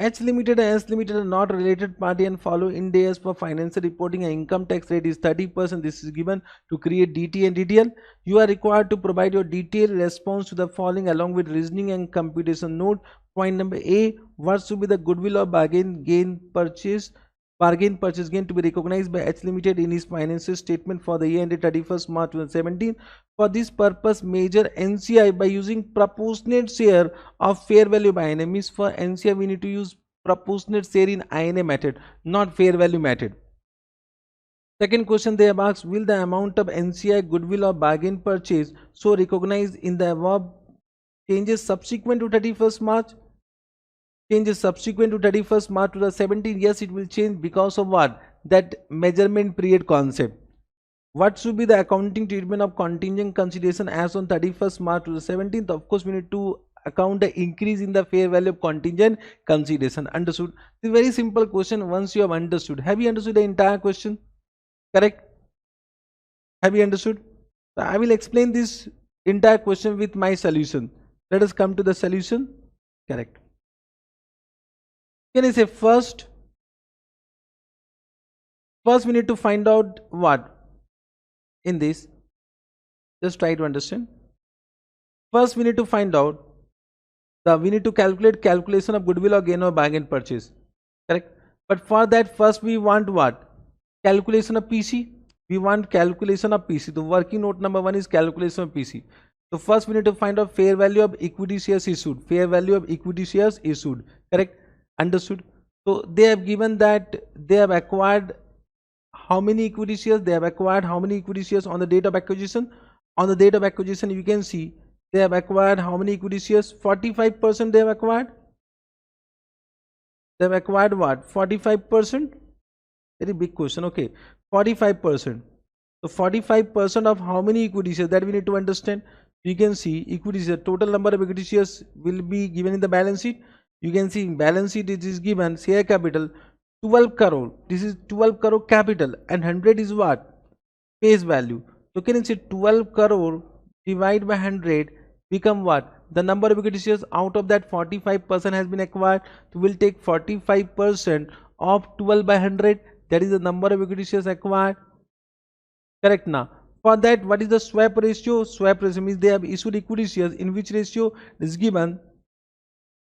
H Limited and S Limited are not related party and follow Ind AS for financial reporting, and income tax rate is 30%. This is given to create DT and DTL. You are required to provide your detailed response to the following along with reasoning and computation note. Point number A, what should be the goodwill or bargain purchase gain to be recognized by H Limited in his financial statement for the year ended 31st March 2017. For this purpose, measure NCI by using proportionate share of fair value by INA. Means for NCI we need to use proportionate share in INA method, not fair value method. Second question they have asked, will the amount of NCI goodwill or bargain purchase so recognized in the above changes subsequent to 31st March? Changes subsequent to 31st March 2017, yes, it will change because of what? That measurement period concept. What should be the accounting treatment of contingent consideration as on 31st March 2017? Of course, we need to account the increase in the fair value of contingent consideration. Understood? It's a very simple question once you have understood. Have you understood the entire question? Correct? Have you understood? So I will explain this entire question with my solution. Let us come to the solution. Correct. Can I say first we need to find out what in this, just try to understand. First we need to find out we need to calculate calculation of goodwill or gain or bargain purchase. Correct? But for that first we want what? Calculation of PC. We want calculation of PC. The working note number 1 is calculation of PC. So first we need to find out fair value of equity shares issued. Fair value of equity shares issued. Correct? Understood? So they have given that they have acquired how many equity shares? They have acquired how many equity shares on the date of acquisition? On the date of acquisition, you can see they have acquired how many equity shares? 45% they have acquired. They have acquired what? 45%? Very big question. Okay, 45%. So 45% of how many equity shares, that we need to understand. You can see equity share, total number of equity shares will be given in the balance sheet. You can see in balance sheet it is given share capital 12 crore. This is 12 crore capital and 100 is what? Face value. So can you see 12 crore divided by 100 become what? The number of equity shares out of that 45% has been acquired. So we'll take 45% of 12 by 100. That is the number of equity shares acquired. Correct now. For that, what is the swap ratio? Swap ratio means they have issued equity shares in which ratio is given.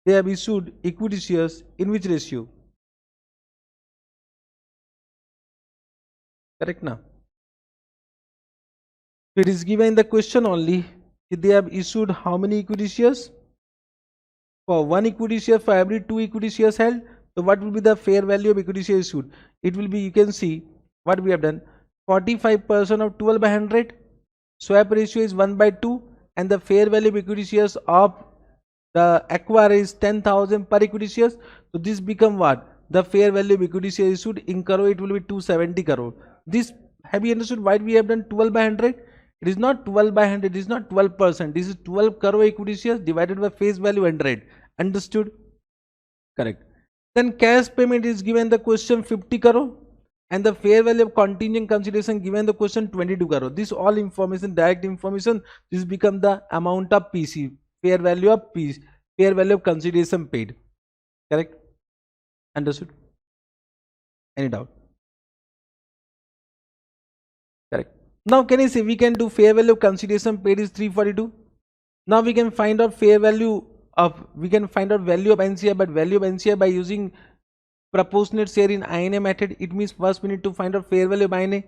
They have issued equity shares in which ratio? Correct now. It is given in the question only. They have issued how many equity shares? For one equity share for every two equity shares held. So what will be the fair value of equity share issued? It will be, you can see what we have done. 45% of 12 by 100. Swap ratio is 1 by 2 and the fair value of equity shares of the acquire is 10,000 per equity shares. So this become what? The fair value of equity shares issued in crore, it will be 270 crore. This, have you understood why we have done 12 by 100? It is not 12 by 100, it is not 12%. This is 12 crore equity shares divided by face value 100. Understood? Correct. Then cash payment is given the question 50 crore and the fair value of contingent consideration given the question 22 crore. This all information, direct information, this become the amount of PC, fair value of PC, fair value of consideration paid. Correct? Understood? Any doubt? Correct. Now can you say we can do fair value of consideration paid is 342. Now we can find out fair value of, we can find out value of NCI, but value of NCI by using proportionate share in INA method. It means first we need to find out fair value of INA.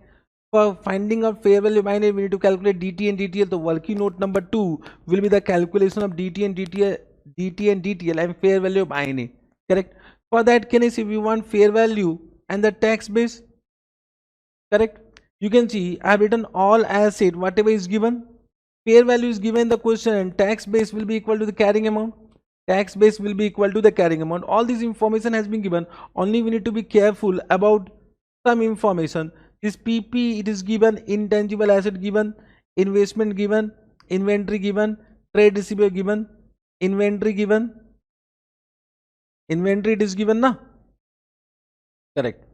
For finding out fair value of INA, we need to calculate DT and DTL. The working note number 2 will be the calculation of DT and DTL and fair value of INA. Correct. For that, can you see we want fair value and the tax base. Correct. You can see I have written all asset whatever is given. Fair value is given in the question and tax base will be equal to the carrying amount. Tax base will be equal to the carrying amount. All this information has been given. Only we need to be careful about some information. This PP, it is given, intangible asset given, investment given, inventory given, trade receivable given, inventory given, inventory it is given na? Correct.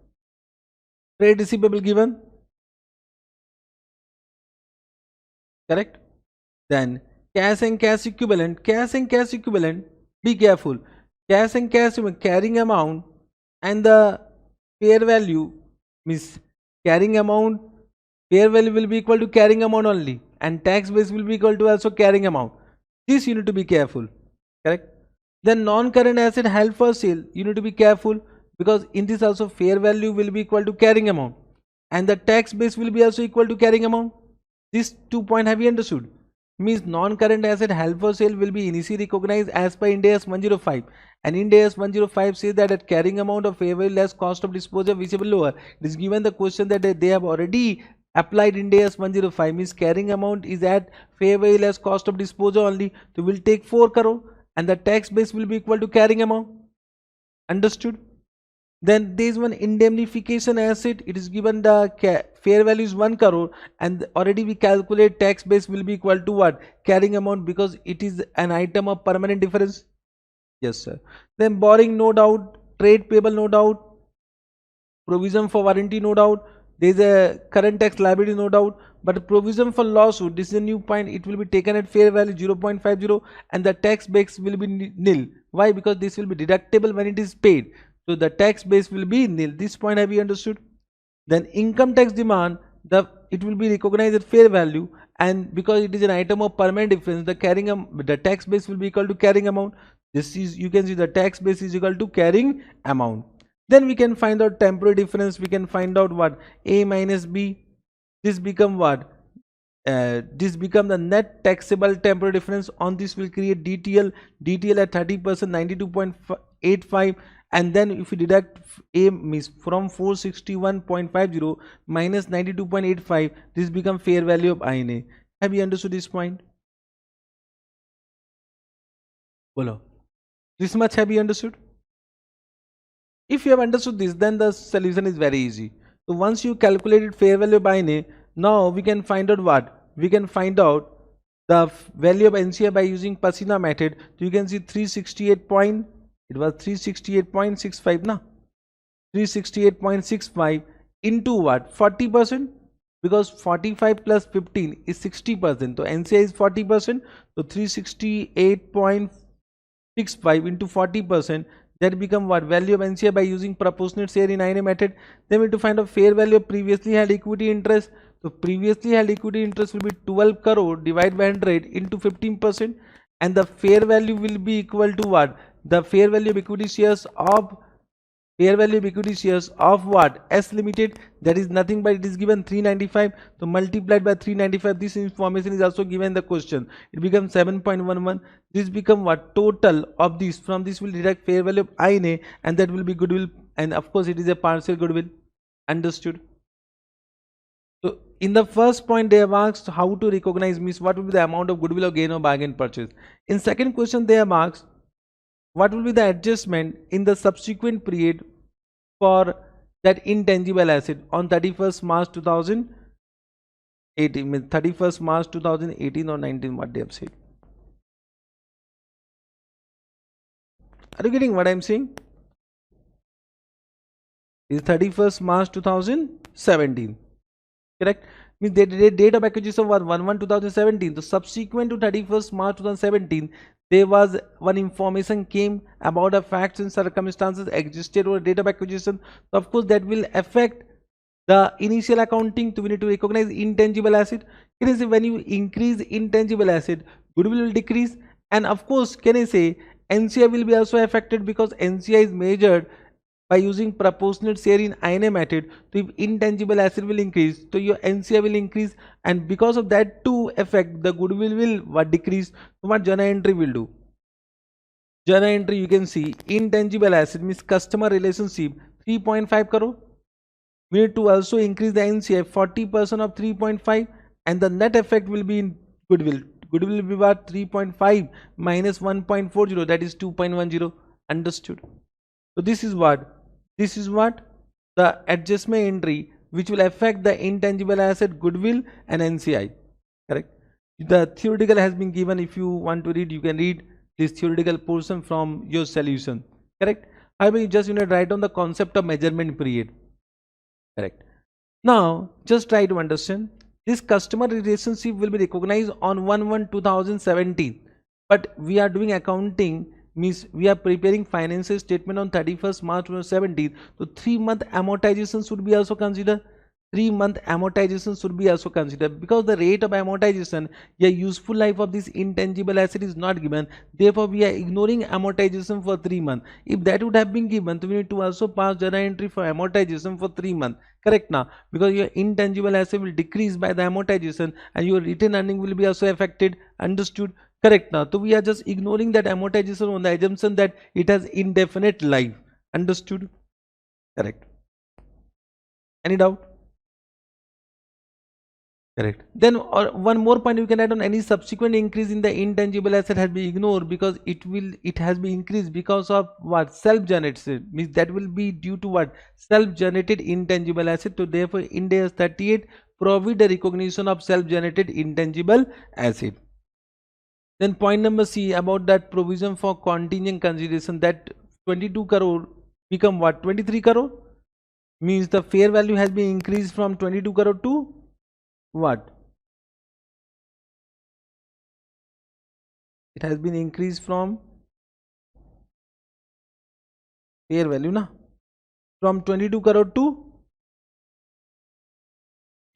Trade receivable given. Correct. Then cash and cash equivalent. Cash and cash equivalent, be careful. Cash and cash carrying amount and the fair value means carrying amount, fair value will be equal to carrying amount only and tax base will be equal to also carrying amount. This you need to be careful. Correct. Then non-current asset held for sale, you need to be careful because in this also fair value will be equal to carrying amount and the tax base will be also equal to carrying amount. These 2 points have you understood? Means non-current asset held for sale will be initially recognized as per Ind AS 105 and Ind AS 105 says that at carrying amount of fair value less cost of disposal whichever lower. It is given the question that they have already applied Ind AS 105 means carrying amount is at fair value less cost of disposal only. So we'll take 4 crore and the tax base will be equal to carrying amount. Understood? Then there is one indemnification asset, it is given the fair value is 1 crore and already we calculate tax base will be equal to what? Carrying amount because it is an item of permanent difference. Yes sir. Then borrowing no doubt, trade payable no doubt, provision for warranty no doubt, there is a current tax liability no doubt, but provision for lawsuit, this is a new point, it will be taken at fair value 0.50 and the tax base will be nil. Why? Because this will be deductible when it is paid. So the tax base will be nil. This point have you understood? Then income tax demand, it will be recognized at fair value and because it is an item of permanent difference, the tax base will be equal to carrying amount. This is, you can see the tax base is equal to carrying amount. Then we can find out temporary difference. We can find out what? A minus B. This become what? This become the net taxable temporary difference. On this will create DTL at 30%, 92.85, and then if we deduct A means from 461.50 minus 92.85, this become fair value of INA. Have you understood this point? Bolo. This much have you understood? If you have understood this, then the solution is very easy. So once you calculated fair value of INA, Now we can find out what? We can find out the value of NCI by using Pasina method. So you can see 368 point, it was 368.65 now. 368.65 into what? 40%, because 45 plus 15 is 60%. So NCI is 40%. So 368.65 into 40%, that become what? Value of NCI by using proportionate share in INA method. Then we have to find a fair value of previously held equity interest. So previously held equity interest will be 12 crore divided by 100 into 15%, and the fair value will be equal to what? The fair value of equity shares of what? S limited, that is nothing but it is given 395. So multiplied by 395, this information is also given in the question. It becomes 7.11. This become what? Total of this. From this will deduct fair value of INA, and that will be goodwill, and of course it is a partial goodwill. Understood? So in the first point they have asked how to recognize, means what will be the amount of goodwill or gain or bargain purchase. In second question they have asked what will be the adjustment in the subsequent period for that intangible asset on 31st March 2018, means 31st March 2018 or 19, what they have said. Are you getting what I am saying? Is 31st March 2017, correct? Means the date of acquisition was 1/1/2017. So subsequent to 31st March 2017, there was one information came about the facts and circumstances existed over date of acquisition. So of course that will affect the initial accounting. So we need to recognize intangible asset. Can I say when you increase intangible asset, goodwill will decrease, and of course can I say NCI will be also affected, because NCI is measured by using proportionate share in INA method. So if intangible asset will increase, so your NCI will increase, and because of that two effect, the goodwill will what? Decrease. So what journal entry will do? Journal entry, you can see intangible asset means customer relationship 3.5 crore. We need to also increase the NCI 40% of 3.5, and the net effect will be in goodwill. Goodwill will be what? 3.5 minus 1.40, that is 2.10. Understood? So this is what? This is what? The adjustment entry which will affect the intangible asset, goodwill and NCI. Correct? The theoretical has been given. If you want to read, you can read this theoretical portion from your solution. Correct? However, you just need to write down the concept of measurement period. Correct? Now, just try to understand. This customer relationship will be recognized on 1/1/2017, but we are doing accounting, means we are preparing financial statement on 31st March 2017. So 3-month amortization should be also considered. 3-month amortization should be also considered, because the rate of amortization, a useful life of this intangible asset is not given. Therefore we are ignoring amortization for 3 months. If that would have been given, so we need to also pass journal entry for amortization for 3 months. Correct now? Because your intangible asset will decrease by the amortization, and your retained earning will be also affected. Understood? Correct now? So we are just ignoring that amortization on the assumption that it has indefinite life. Understood? Correct. Any doubt? Correct. Then one more point you can add on: any subsequent increase in the intangible asset has been ignored, because it has been increased because of what? Self-generated, means that will be due to what? Self-generated intangible asset. So therefore Ind AS 38 provide the recognition of self-generated intangible asset. Then point number C, about that provision for contingent consideration, that 22 crore become what? 23 crore, means the fair value has been increased from 22 crore to what? It has been increased from fair value na, from 22 crore to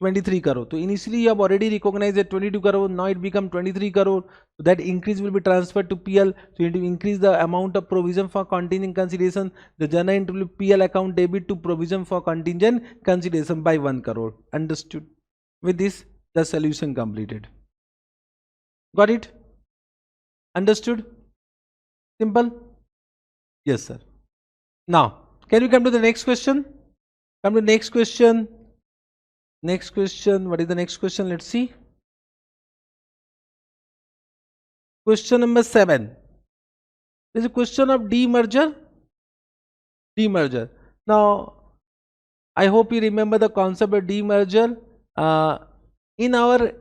23 crore. So initially you have already recognized that 22 crore, now it become 23 crore. So that increase will be transferred to PL. So you need to increase the amount of provision for contingent consideration. The journal entry will PL account debit to provision for contingent consideration by 1 crore. Understood? With this, the solution completed. Got it? Understood? Simple? Yes, sir. Now, can we come to the next question? Come to the next question. Next question. What is the next question? Let's see. Question number 7. There is a question of demerger. Demerger. Now, I hope you remember the concept of demerger. uh, in our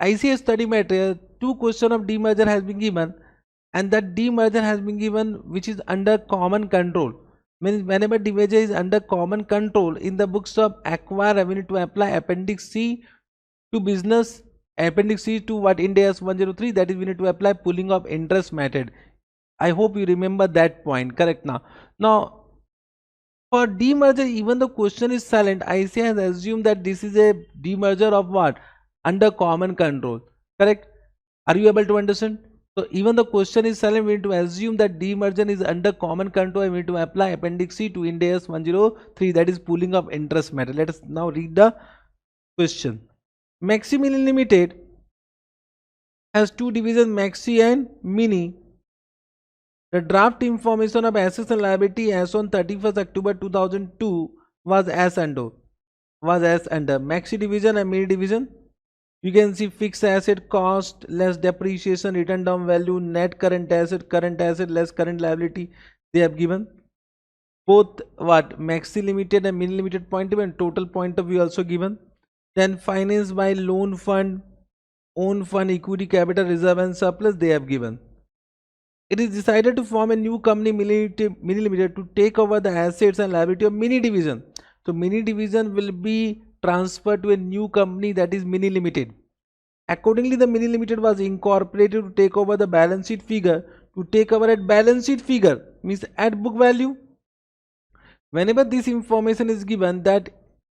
ICAI study material, two question of demerger has been given, and that demerger has been given which is under common control. Means whenever demerger is under common control, in the books of acquire we need to apply appendix C to business, appendix C to what Ind AS 103, that is we need to apply pooling of interest method. I hope you remember that point. Correct. Now for demerger, even the question is silent, ICAI has assumed that this is a demerger of what? Under common control. Correct? Are you able to understand? So even the question is silent, we need to assume that demerger is under common control, and we need to apply appendix C to Ind AS 103, that is pooling of interest matter. Let us now read the question. Maxi Mini Limited has two divisions, Maxi and Mini. The draft information of assets and liability as on 31st October 2002 was as under Maxi division and Mini division. You can see fixed asset cost less depreciation, written down value, net current asset less current liability. They have given both what Maxi Limited and Mini Limited point of view, and total point of view also given. Then finance by loan fund, own fund, equity, capital, reserve and surplus they have given. It is decided to form a new company, Mini Limited, to take over the assets and liability of Mini division. So Mini division will be transferred to a new company, that is Mini Limited. Accordingly, the Mini Limited was incorporated to take over the balance sheet figure. To take over at balance sheet figure means at book value. Whenever this information is given that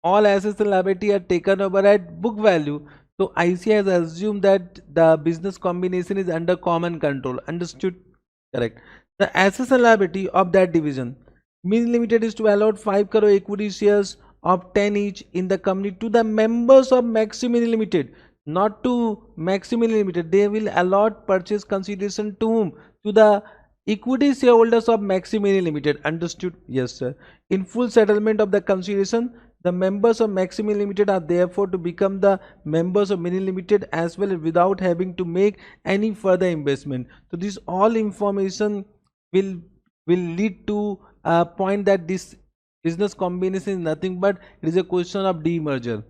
all assets and liability are taken over at book value, so ICAI has assumed that the business combination is under common control. Understood? Correct. The assets and liability of that division. Mini Limited is to allot 5 crore equity shares of 10 each in the company to the members of Maxi Mini Limited, not to Maxi Mini Limited. They will allot purchase consideration to whom? To the equity shareholders of Maxi Mini Limited. Understood? Yes, sir. In full settlement of the consideration, the members of Maxi Mini Limited are therefore to become the members of Mini Limited as well, without having to make any further investment. So this all information will lead to a point that this business combination is nothing but it is a question of demerger.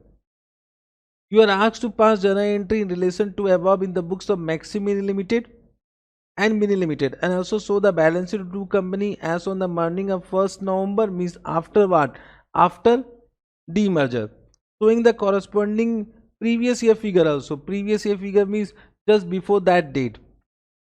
You are asked to pass journal entry in relation to above in the books of Maxi Mini Limited and Mini Limited, and also show the balance sheet of two company as on the morning of 1st November, means after what? After demerger, showing the corresponding previous year figure also. Previous year figure means just before that date.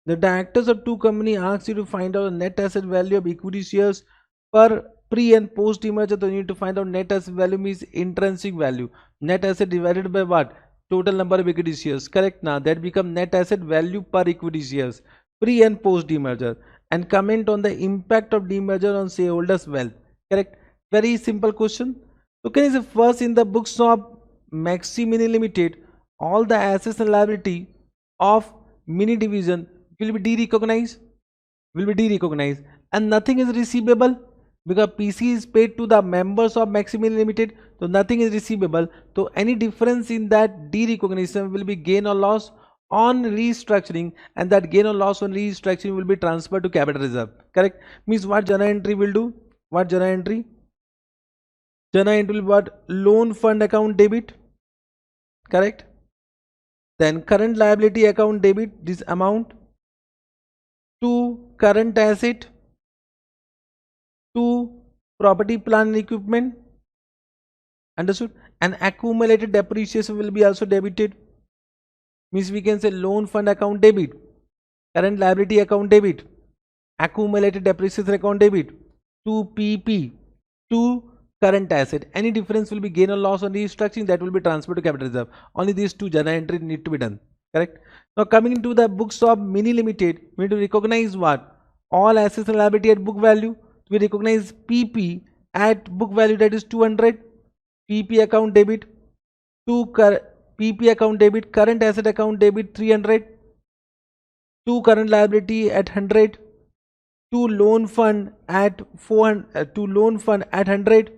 The directors of two company asked you to find out the net asset value of equity shares per pre and post demerger. So you need to find out net asset value means intrinsic value. Net asset divided by what? Total number of equity shares. Correct? Now that become net asset value per equity shares pre and post demerger, and comment on the impact of demerger on shareholders' wealth. Correct? Very simple question. So can you say first, in the books of Maxi Mini Limited, all the assets and liability of Mini division will be de-recognized, and nothing is receivable because PC is paid to the members of Maxi Mini Limited, so nothing is receivable. So any difference in that de-recognition will be gain or loss on restructuring, and that gain or loss on restructuring will be transferred to capital reserve. Correct? Means what journal entry will do? What journal entry? Journal entry will be what? Loan fund account debit. Correct? Then current liability account debit this amount to current asset, to property, plant and equipment. Understood? And accumulated depreciation will be also debited. Means we can say loan fund account debit, current liability account debit, accumulated depreciation account debit, to PP, to current asset. Any difference will be gain or loss on restructuring, that will be transferred to capital reserve. Only these two journal entries need to be done. Correct? Now coming into the books of Mini Limited, we need to recognize what? All assets and liability at book value. We recognize PP at book value, that is 200. PP account debit, to PP account debit, current asset account debit 300, to current liability at 100, to loan fund at 400, to loan fund at 100,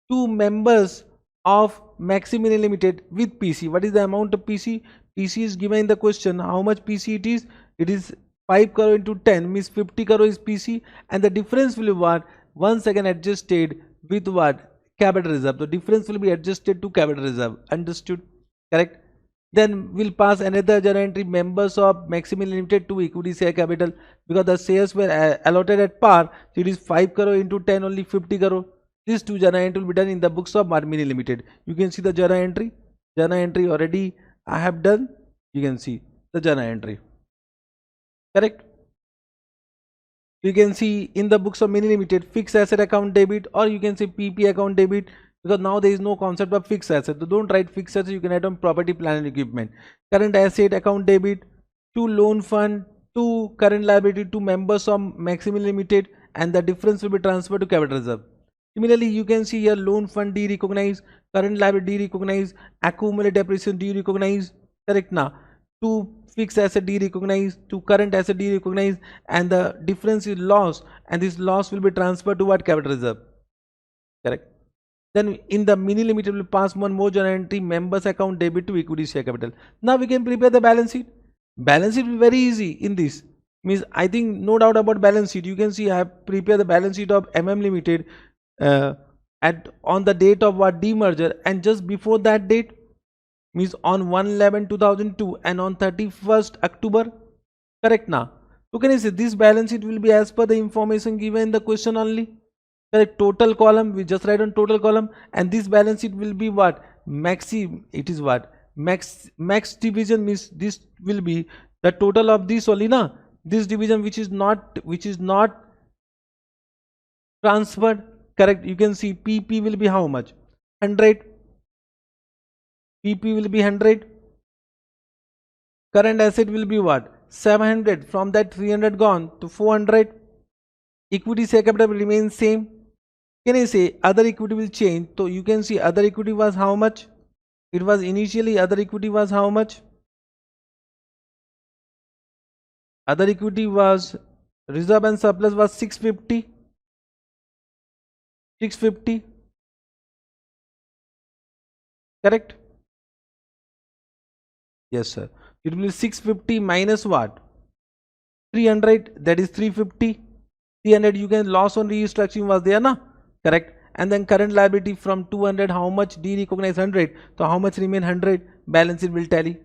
to members of Maxi Mini Limited with PC. What is the amount of PC? PC is given in the question. How much PC it is? It is 5 crore into 10 means 50 crore is PC, and the difference will be what? Once again adjusted with what? capital reserve. The difference will be adjusted to capital reserve. Understood? Correct? Then we'll pass another journal entry, members of Maximum Limited to equity share capital, because the shares were allotted at par. So it is 5 crore into 10, only 50 crore. These two journal entry will be done in the books of Marmini Limited. You can see the journal entry. Journal entry already I have done. You can see the journal entry. Correct? You can see in the books of Mini Limited fixed asset account debit, or you can say PP account debit, because now there is no concept of fixed asset. So don't write fixed asset, you can write on property, plant and equipment. Current asset account debit to loan fund, to current liability to members of Maximum Limited, and the difference will be transferred to capital reserve. Similarly, you can see here loan fund de-recognized, current liability de-recognized, accumulated depreciation de-recognized. Correct now? To fixed asset de-recognized, to current asset de-recognized, and the difference is loss, and this loss will be transferred to what? Capital reserve. Correct? Then in the Mini Limited will pass one more journal entry, members account debit to equity share capital. Now we can prepare the balance sheet. Balance sheet will be very easy in this. Means I think no doubt about balance sheet. You can see I have prepared the balance sheet of Limited on the date of what? Demerger, and just before that date, means on 1/11/2002 and on 31st October. Correct now? So can you say this balance sheet will be as per the information given in the question only? Correct. Total column, we just write on total column, and this balance sheet will be what? Maxi, it is what? Max division, means this will be the total of this only, na? This division which is not transferred. Correct? You can see PP will be how much? 100. PP will be 100. Current asset will be what? 700. From that 300 gone to 400. Equity share capital will remain same. Can I say other equity will change? So you can see other equity was how much? It was initially other equity was how much? Other equity was reserve and surplus was 650. 650. Correct? Yes, sir. It will be 650 minus what? 300, that is 350. 300 you can loss on restructuring was there, na? Correct? And then current liability from 200, how much? De-recognize 100. So how much remain? 100. Balance sheet will tally.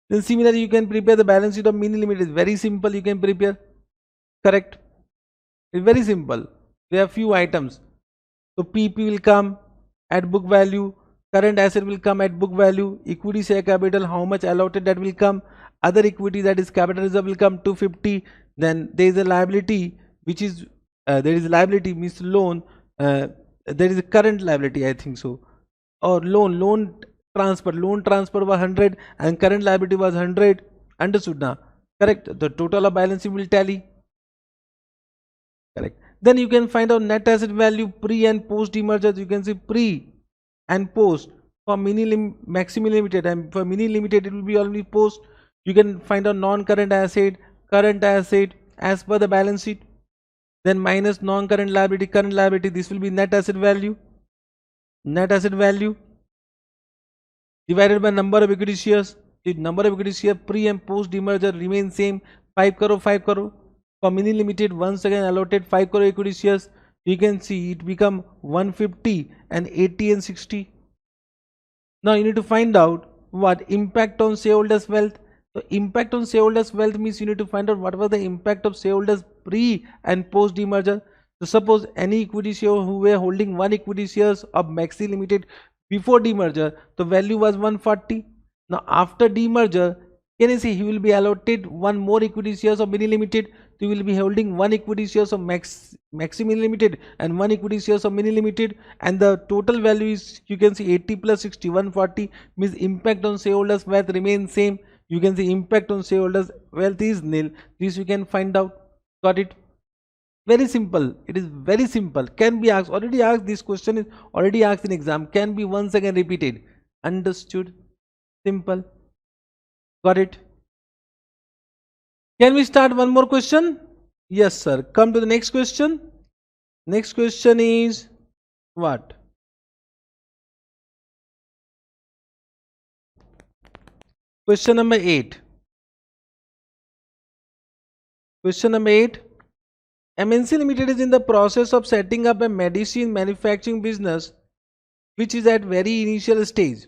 Then similarly you can prepare the balance sheet of Mini Limited. It's very simple, you can prepare. Correct? It's very simple. There are few items. So PP will come at book value, current asset will come at book value, equity share capital, how much allotted, that will come. Other equity, that is capital reserve, will come 250. Then there is a liability which is there is liability means loan, there is a current liability, I think so, or loan transfer was 100 and current liability was 100. Understood now? Correct? The total of balance sheet will tally. Correct? Then you can find out net asset value pre and post demerger. You can see pre and post for Maximum Limited, and for Mini Limited it will be only post. You can find out non-current asset, current asset as per the balance sheet. Then minus non-current liability, current liability. This will be net asset value. Net asset value divided by number of equity shares. The number of equity shares pre and post demerger remain same. 5 crore, 5 crore. For Mini Limited, once again allotted 5 crore equity shares. You can see it become 150 and 80 and 60. Now you need to find out what impact on shareholders' wealth. So impact on shareholders' wealth means you need to find out what was the impact of shareholders pre and post demerger. So suppose any equity share who were holding one equity shares of Maxi Limited before demerger, the value was 140. Now after demerger, can you see he will be allotted one more equity shares of Mini Limited. So he will be holding one equity shares of Maxi Mini Limited and one equity shares of Mini Limited, and the total value is, you can see 80 plus 60, 140, means impact on shareholders' wealth remains same. You can see impact on shareholders' wealth is nil. This you can find out. Got it? Very simple. It is very simple. Can be asked. Already asked. This question is already asked in exam. Can be once again repeated. Understood? Simple. Got it? Can we start one more question? Yes, sir. Come to the next question. Next question is what? Question number 8. Question number 8. MNC Limited is in the process of setting up a medicine manufacturing business which is at very initial stage.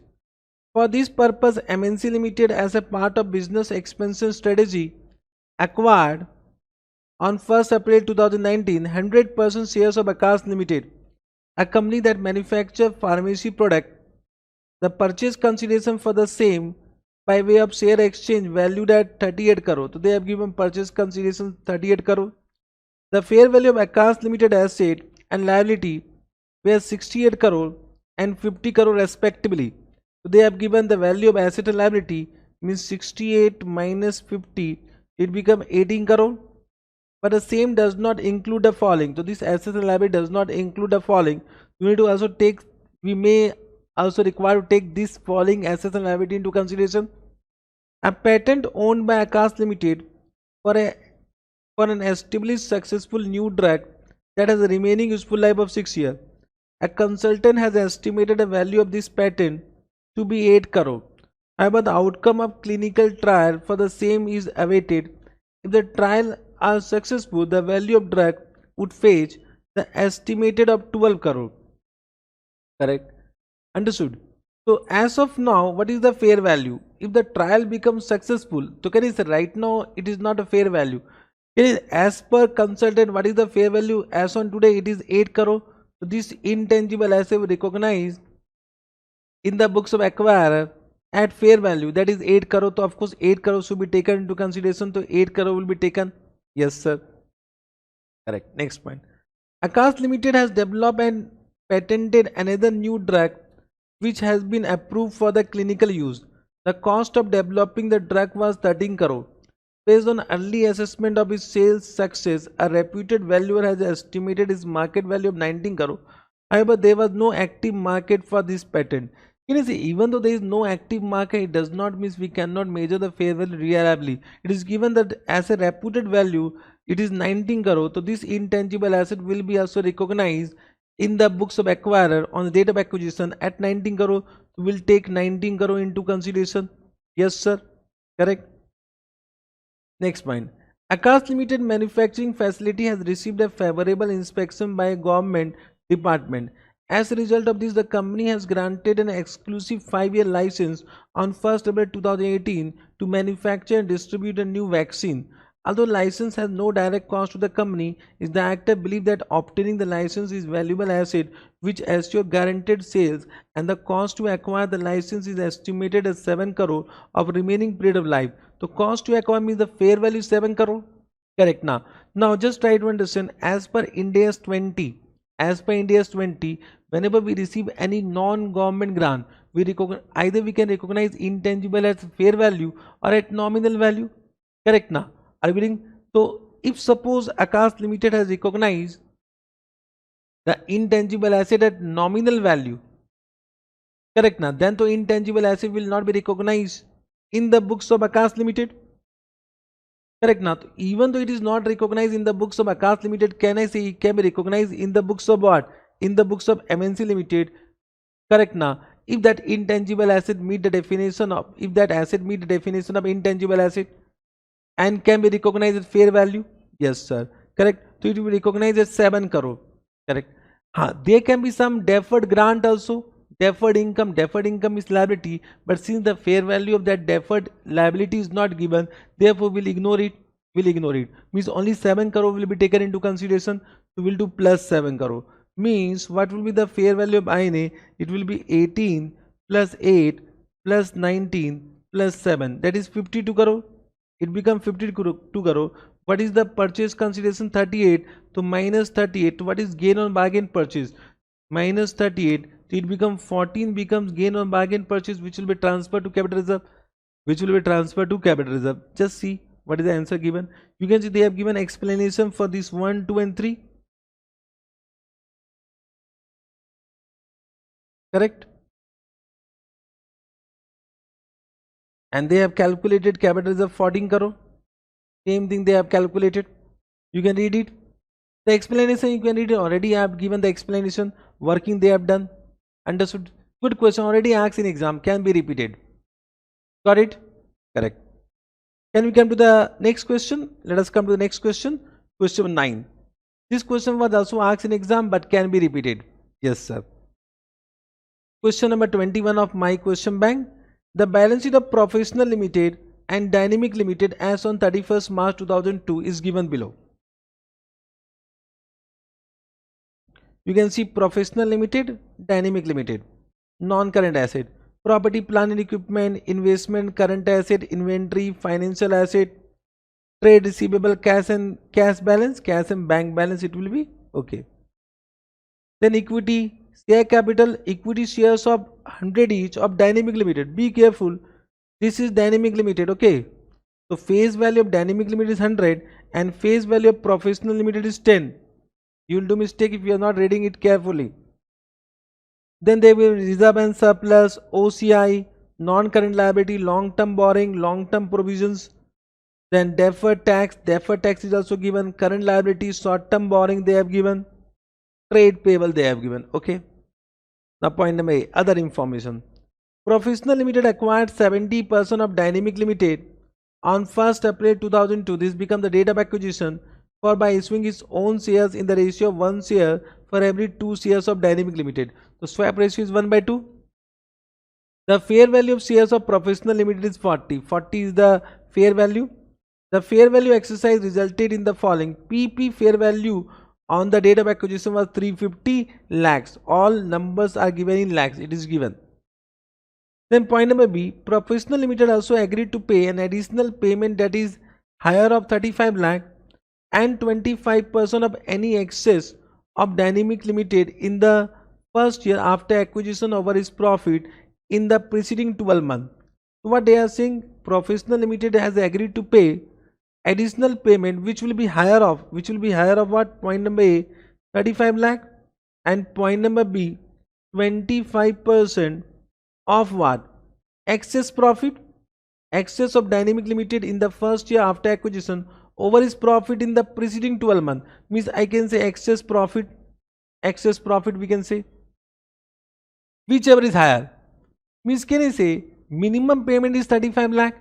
For this purpose, MNC Limited, as a part of business expansion strategy, acquired on 1st April 2019 100% shares of Akash Limited, a company that manufactures pharmacy products. The purchase consideration for the same by way of share exchange valued at 38 crore. So they have given purchase consideration 38 crore. The fair value of Akash Limited asset and liability were 68 crore and 50 crore respectively. So they have given the value of asset and liability means 68 minus 50, it become 18 crore. But the same does not include the following. So this asset and liability does not include the following. We need to also take, we may also require to take this following assets and liability into consideration. A patent owned by Akash Limited for an established successful new drug that has a remaining useful life of 6 years. A consultant has estimated the value of this patent to be 8 crore. However, the outcome of clinical trial for the same is awaited. If the trial are successful, the value of drug would fetch the estimated of 12 crore. Correct? Understood? So as of now, what is the fair value? If the trial becomes successful, so can I say right now it is not a fair value. It is as per consultant, what is the fair value? As on today, it is 8 crore. So this intangible asset recognized in the books of acquirer at fair value, that is 8 crore. So of course 8 crore should be taken into consideration. So 8 crore will be taken. Yes sir. Correct. Next point. Akash Limited has developed and patented another new drug which has been approved for the clinical use. The cost of developing the drug was 13 crore. Based on early assessment of its sales success, a reputed valuer has estimated its market value of 19 crore. However, there was no active market for this patent. You can see, even though there is no active market, it does not mean we cannot measure the fair value reliably. It is given that as a reputed value, it is 19 crore. So this intangible asset will be also recognized in the books of acquirer on the date of acquisition at 19 crore. So we'll take 19 crore into consideration. Yes sir. Correct. Next point. Akash Limited manufacturing facility has received a favorable inspection by a government department. As a result of this, the company has granted an exclusive 5-year license on 1st April 2018 to manufacture and distribute a new vaccine. Although license has no direct cost to the company, is the actor believe that obtaining the license is valuable asset which assure guaranteed sales, and the cost to acquire the license is estimated as 7 crore of remaining period of life. So cost to acquire means the fair value is 7 crore. Correct. Now just try to understand, as per India's 20, whenever we receive any non-government grant, either we can recognize intangible as fair value or at nominal value. Correct. Are you getting? So if suppose Akash Limited has recognized the intangible asset at nominal value, correct then the intangible asset will not be recognized in the books of Akash Limited. Correct even though it is not recognized in the books of Akash Limited, can I say it can be recognized in the books of what? In the books of MNC Limited. Correct if that intangible asset meet the definition of, if that asset meet the definition of intangible asset and can be recognized at fair value. Yes sir. Correct. So it will be recognized as 7 crore. Correct. There can be some deferred grant also. Deferred income is liability, but since the fair value of that deferred liability is not given, therefore we'll ignore it. Means only 7 crore will be taken into consideration. So we'll do plus 7 crore. Means what will be the fair value of INA? It will be 18 plus 8 plus 19 plus 7, that is 52 crore. It becomes 52 crore. What is the purchase consideration? 38. So minus 38, what is gain on bargain purchase? Minus 38, so it becomes 14, becomes gain on bargain purchase, which will be transferred to capital reserve. Just see what is the answer given. You can see they have given explanation for this 1, 2 and 3. Correct. And they have calculated capital reserve 14 crore. Same thing they have calculated. You can read it. The explanation you can read it. Already I have given the explanation. Working they have done. Understood. Good question. Already asked in exam. Can be repeated. Got it? Correct. Can we come to the next question? Let us come to the next question. Question 9. This question was also asked in exam but can be repeated. Yes, sir. Question number 21 of my question bank. The balance sheet of Professional Limited and Dynamic Limited as on 31st March 2002 is given below. You can see Professional Limited, Dynamic Limited. Non-current asset, property, plant and equipment, investment, current asset, inventory, financial asset, trade receivable, cash and cash balance, cash and bank balance, it will be okay. Then equity, share capital, equity shares of 100 each of Dynamic Limited. Be careful, this is Dynamic Limited, okay. So face value of Dynamic Limited is 100 and face value of Professional Limited is 10. You will do mistake if you are not reading it carefully. Then there will be reserve and surplus, OCI, non-current liability, long-term borrowing, long-term provisions. Then deferred tax is also given. Current liability, short-term borrowing they have given. Trade payable they have given. Okay. Now point number A, other information. Professional Limited acquired 70% of Dynamic Limited on 1st April 2002. This becomes the date of acquisition for by issuing its own shares in the ratio of 1 share for every 2 shares of Dynamic Limited. So swap ratio is 1/2. The fair value of shares of Professional Limited is 40. 40 is the fair value. The fair value exercise resulted in the following. PP fair value on the date of acquisition was 350 lakhs. All numbers are given in lakhs. It is given. Then point number B. Professional Limited also agreed to pay an additional payment that is higher of 35 lakh and 25% of any excess of Dynamic Limited in the first year after acquisition over its profit in the preceding 12 months. So what they are saying, Professional Limited has agreed to pay additional payment which will be higher of what? Point number A, 35 lakh, and point number B, 25% of what? Excess profit, excess of Dynamic Limited in the first year after acquisition over its profit in the preceding 12 months. Means I can say excess profit we can say, whichever is higher. Means can I say minimum payment is 35 lakh?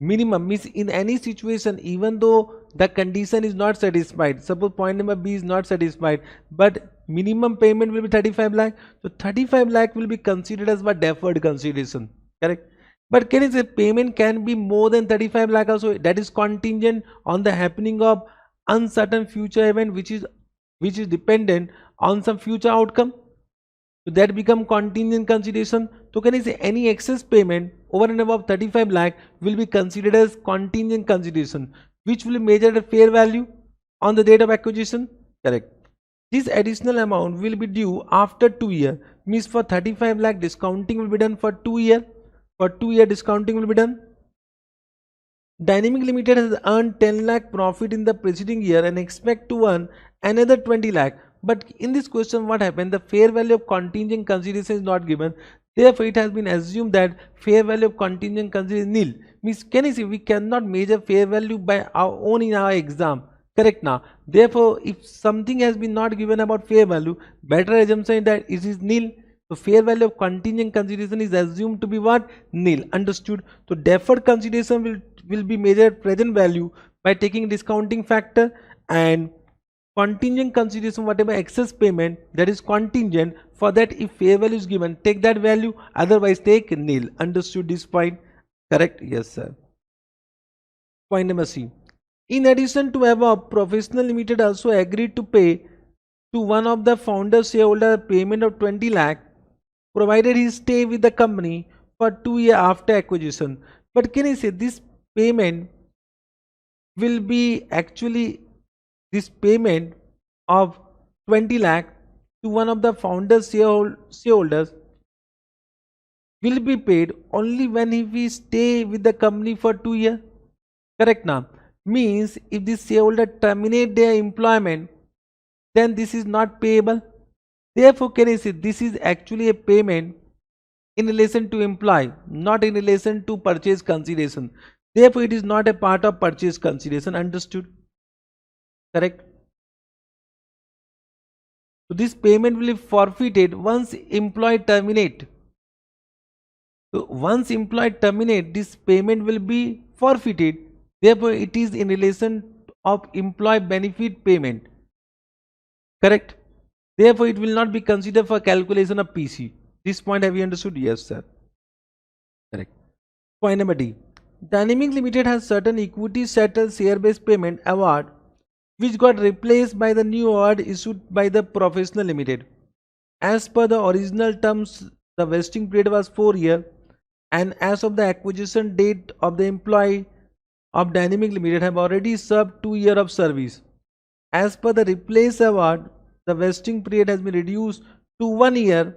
Minimum means in any situation, even though the condition is not satisfied, suppose point number B is not satisfied, but minimum payment will be 35 lakh. So 35 lakh will be considered as what? Deferred consideration, correct? But can I say payment can be more than 35 lakh also? That is contingent on the happening of uncertain future event which is dependent on some future outcome. So that become contingent consideration. So can I say any excess payment over and above 35 lakh will be considered as contingent consideration, which will be measured at fair value on the date of acquisition, correct? This additional amount will be due after 2 years. Means for 35 lakh discounting will be done for 2 years. For 2 year discounting will be done. Dynamic Limited has earned 10 lakh profit in the preceding year and expect to earn another 20 lakh. But in this question what happened? The fair value of contingent consideration is not given. Therefore it has been assumed that fair value of contingent consideration is nil. Means can you see we cannot measure fair value by our own in our exam, correct? Now therefore if something has been not given about fair value, better assumption is that it is nil. So fair value of contingent consideration is assumed to be what? Nil. Understood? So deferred consideration will be measured present value by taking discounting factor, and contingent consideration, whatever excess payment that is contingent, for that if fair value is given, take that value, otherwise take nil. Understood this point? Correct? Yes sir. Point number C. In addition to above, Professional Limited also agreed to pay to one of the founder shareholder payment of 20 lakh provided he stay with the company for 2 years after acquisition. But can I say this payment will be actually, this payment of 20 lakh to one of the founders shareholders will be paid only when if we stay with the company for 2 years, correct? Now means if this shareholder terminate their employment, then this is not payable. Therefore can I say this is actually a payment in relation to employee, not in relation to purchase consideration. Therefore it is not a part of purchase consideration. Understood? Correct? So this payment will be forfeited once employee terminate. So once employee terminate, this payment will be forfeited. Therefore it is in relation of employee benefit payment. Correct. Therefore, it will not be considered for calculation of PC. This point have you understood? Yes, sir. Correct. Point number D. Dynamic Limited has certain equity settled share-based payment award which got replaced by the new award issued by the Professional Limited. As per the original terms, the vesting period was 4 years, and as of the acquisition date of the employee of Dynamic Limited have already served 2 years of service. As per the replace award, the vesting period has been reduced to 1 year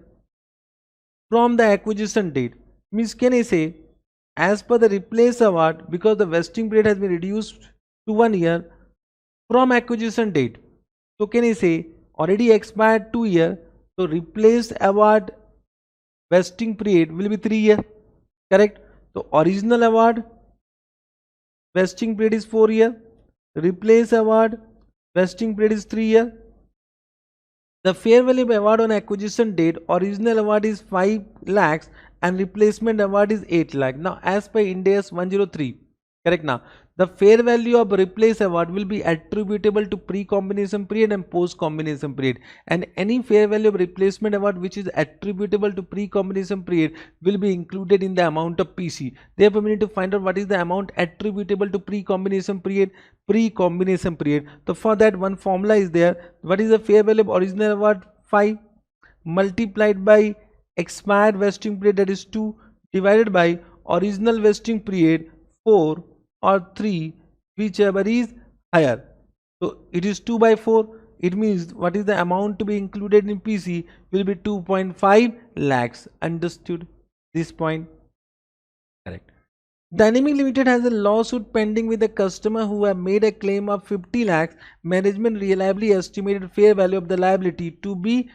from the acquisition date. Means can I say, as per the replace award, because the vesting period has been reduced to 1 year from acquisition date. So can I say already expired 2 year. So replace award vesting period will be 3 year. Correct. So original award vesting period is 4 year. Replace award vesting period is 3 year. The fair value award on acquisition date, original award is 5 lakhs and replacement award is 8 lakh. Now as per Ind AS 103, correct now, the fair value of replace award will be attributable to pre-combination period and post-combination period, and any fair value of replacement award which is attributable to pre-combination period will be included in the amount of PC. Therefore we need to find out what is the amount attributable to pre-combination period. So for that one formula is there. What is the fair value of original award? 5 multiplied by expired vesting period, that is 2, divided by original vesting period 4 or 3, whichever is higher. So it is 2 by 4. It means what is the amount to be included in PC will be 2.5 lakhs. Understood this point? Correct. Dynamic Limited has a lawsuit pending with a customer who have made a claim of 50 lakhs. Management reliably estimated fair value of the liability to be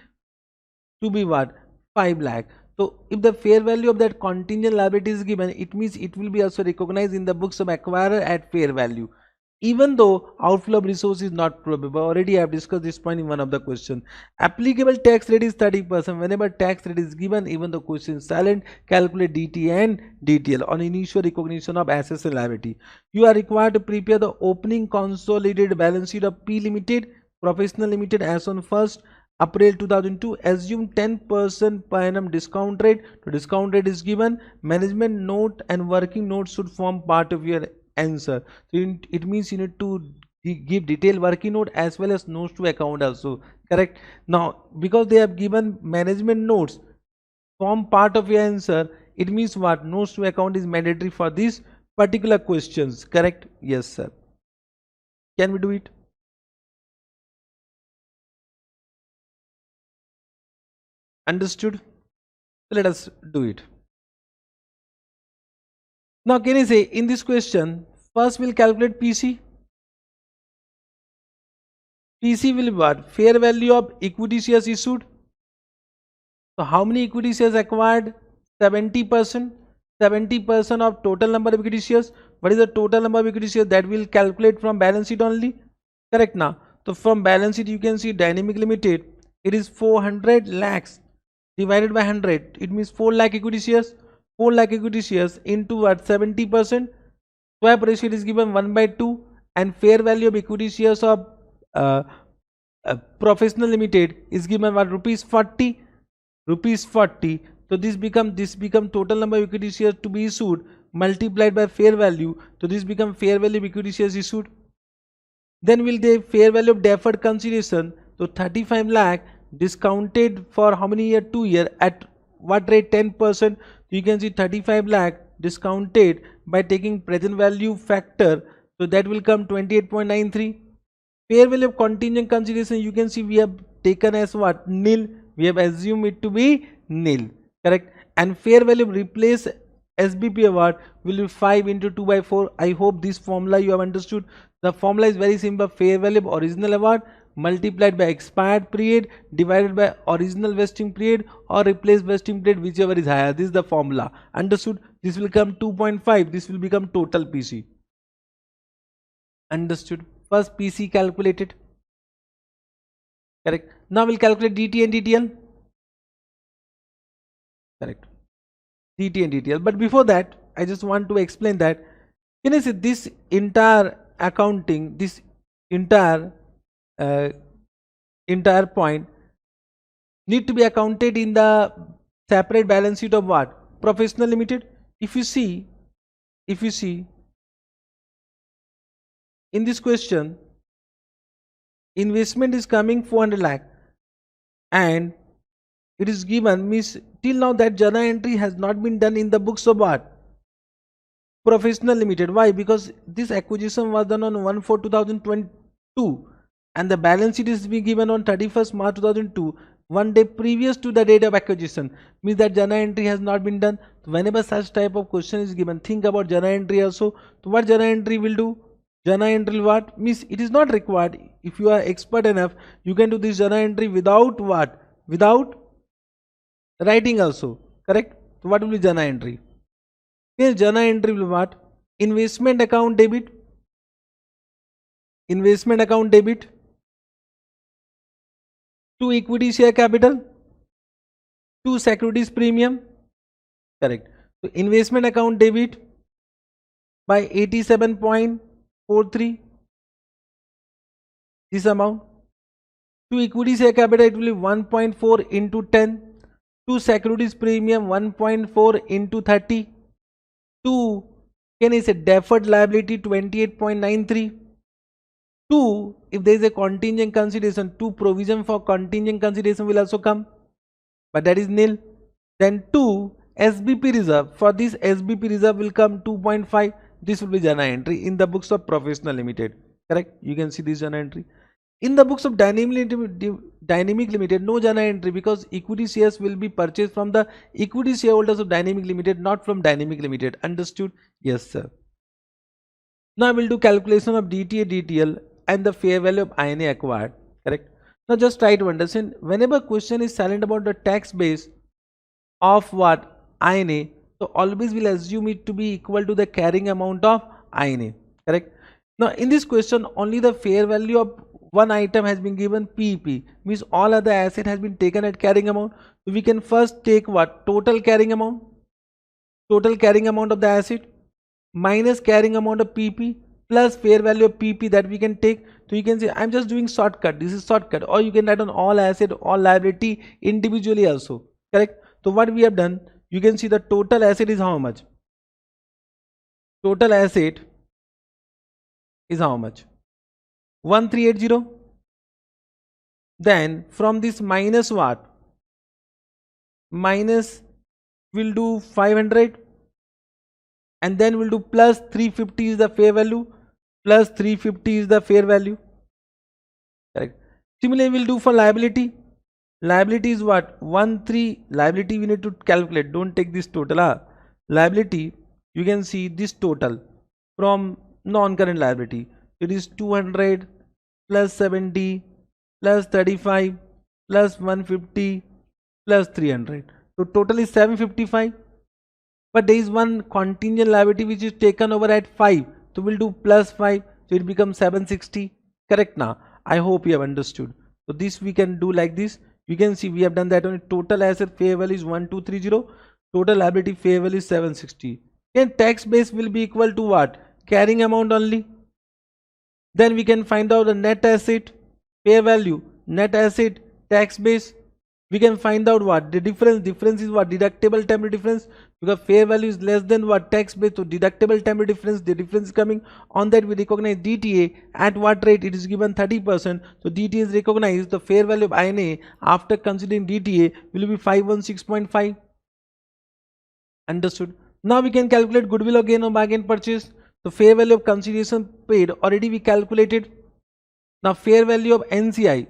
what? 5 lakh. So if the fair value of that contingent liability is given, it means it will be also recognized in the books of acquirer at fair value, even though outflow of resource is not probable. Already I have discussed this point in one of the questions. Applicable tax rate is 30%. Whenever tax rate is given, even the question is silent, calculate DT and DTL on initial recognition of assets and liability. You are required to prepare the opening consolidated balance sheet of P Limited, Professional Limited as on 1st April 2002. Assume 10% per annum discount rate. The discount rate is given. Management note and working note should form part of your answer. So it means you need to give detailed working note as well as notes to account also. Correct. Now because they have given management notes form part of your answer, it means what? Notes to account is mandatory for these particular questions. Correct? Yes, sir. Can we do it? Understood? Let us do it. Now can I say in this question, first we'll calculate PC. PC will be what? Fair value of equity shares issued. So how many equity shares acquired? 70%. 70% of total number of equity shares. What is the total number of equity shares? That will calculate from balance sheet only. Correct now. So from balance sheet you can see Dynamic Limited, it is 400 lakhs divided by 100. It means 4 lakh equity shares. 4 lakh equity shares into what? 70%. Swap ratio is given 1 by 2, and fair value of equity shares of Professional Limited is given what? Rupees 40. Rupees 40. So this become total number of equity shares to be issued multiplied by fair value. So this become fair value of equity shares issued. Then will the fair value of deferred consideration. So 35 lakh discounted for how many year? 2 year. At what rate? 10%. You can see 35 lakh discounted by taking present value factor. So that will come 28.93. Fair value of contingent consideration, you can see we have taken as what? Nil. We have assumed it to be nil. Correct. And fair value of replace SBP award will be 5 into 2 by 4. I hope this formula you have understood. The formula is very simple. Fair value of original award multiplied by expired period divided by original vesting period or replace vesting period, whichever is higher. This is the formula. Understood? This will come 2.5. This will become total PC. Understood? First PC calculated. Correct. Now we'll calculate DT and DTL. Correct. DT and DTL. But before that, I just want to explain that, can I say this entire accounting, this entire entire point need to be accounted in the separate balance sheet of what? Professional limited. If you see in this question, investment is coming 400 lakh and it is given, means till now that journal entry has not been done in the books of what? Professional limited. Why? Because this acquisition was done on 1/4/2022 and the balance sheet is being given on 31st March 2002, one day previous to the date of acquisition, means that journal entry has not been done. So whenever such type of question is given, think about journal entry also. So what journal entry will do? Journal entry what? Means it is not required. If you are expert enough, you can do this journal entry without what? Without writing also. Correct? So what will be journal entry? Yes, journal entry will what? Investment account debit. Investment account debit to equity share capital to securities premium. Correct. So investment account debit by 87.43, this amount. To equity share capital it will be 1.4 into 10. To securities premium 1.4 into 30. To, can I say, deferred liability 28.93. 2, if there is a contingent consideration, 2 provision for contingent consideration will also come, but that is nil. Then 2 SBP reserve, for this SBP reserve will come 2.5. This will be journal entry in the books of professional limited. Correct? You can see this journal entry. In the books of dynamic limited, no journal entry, because equity shares will be purchased from the equity shareholders of dynamic limited, not from dynamic limited. Understood? Yes sir. Now I will do calculation of DTA DTL and the fair value of INA acquired. Correct? Now just try to understand, whenever question is silent about the tax base of what? INA, so always will assume it to be equal to the carrying amount of INA. Correct? Now in this question only the fair value of one item has been given, PEP, means all other asset has been taken at carrying amount. So we can first take what? Total carrying amount. Total carrying amount of the asset minus carrying amount of PP plus fair value of PP that we can take. So you can say I'm just doing shortcut, this is shortcut, or you can write on all asset, all liability individually also. Correct? So what we have done, you can see the total asset is how much? Total asset is how much? 1380. Then from this minus what? Minus we'll do 500 and then we'll do plus 350 is the fair value, plus 350 is the fair value. Correct? Similarly we'll do for liability. Liability is what? 13. Liability we need to calculate, don't take this total. Liability, you can see this total from non-current liability, it is 200 plus 70 plus 35 plus 150 plus 300. So total is 755. But there is one contingent liability which is taken over at 5. So we'll do plus 5. So it becomes 760. Correct now? I hope you have understood. So this we can do like this. You can see we have done that on total asset fair value is 1230. Total liability fair value is 760. And tax base will be equal to what? Carrying amount only. Then we can find out the net asset, fair value, net asset, tax base. We can find out what? The difference. Difference is what? Deductible temporary difference. Because fair value is less than what? Tax base. So deductible temporary difference. The difference is coming. On that we recognize DTA. At what rate? It is given 30%. So DTA is recognized. The fair value of INA after considering DTA will be 516.5. Understood? Now we can calculate goodwill or gain or bargain purchase. The fair value of consideration paid already we calculated. Now fair value of NCI.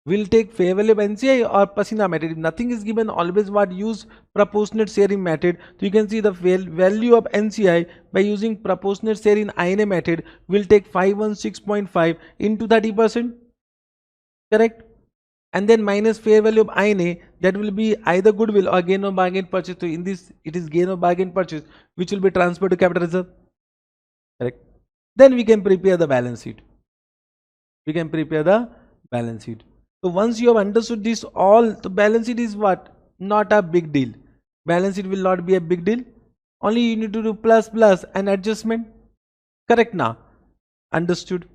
We'll take fair value of NCI or Pasina method. If nothing is given, always what? Use proportionate sharing method. So you can see the value of NCI by using proportionate share in INA method. We'll take 516.5 into 30%. Correct? And then minus fair value of INA, that will be either goodwill or gain or bargain purchase. So in this it is gain or bargain purchase which will be transferred to capital reserve. Correct? Then we can prepare the balance sheet. We can prepare the balance sheet. So once you have understood this all, the balance sheet is what? Not a big deal. Balance sheet will not be a big deal. Only you need to do plus plus and adjustment. Correct now? Understood?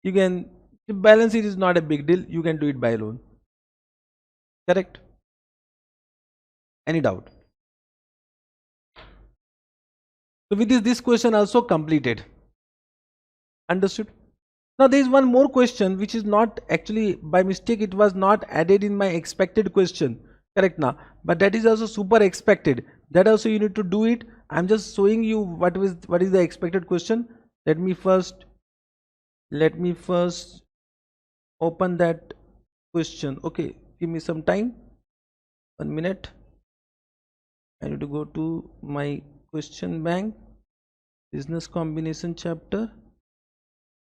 You can The balance sheet is not a big deal. You can do it by loan. Correct? Any doubt? So with this question also completed. Understood? Now there is one more question which is not actually by mistake, it was not added in my expected question. Correct now? But that is also super expected. That also you need to do it. I'm just showing you what is the expected question. Let me first open that question. Okay, give me some time. 1 minute. I need to go to my question bank. Business combination chapter.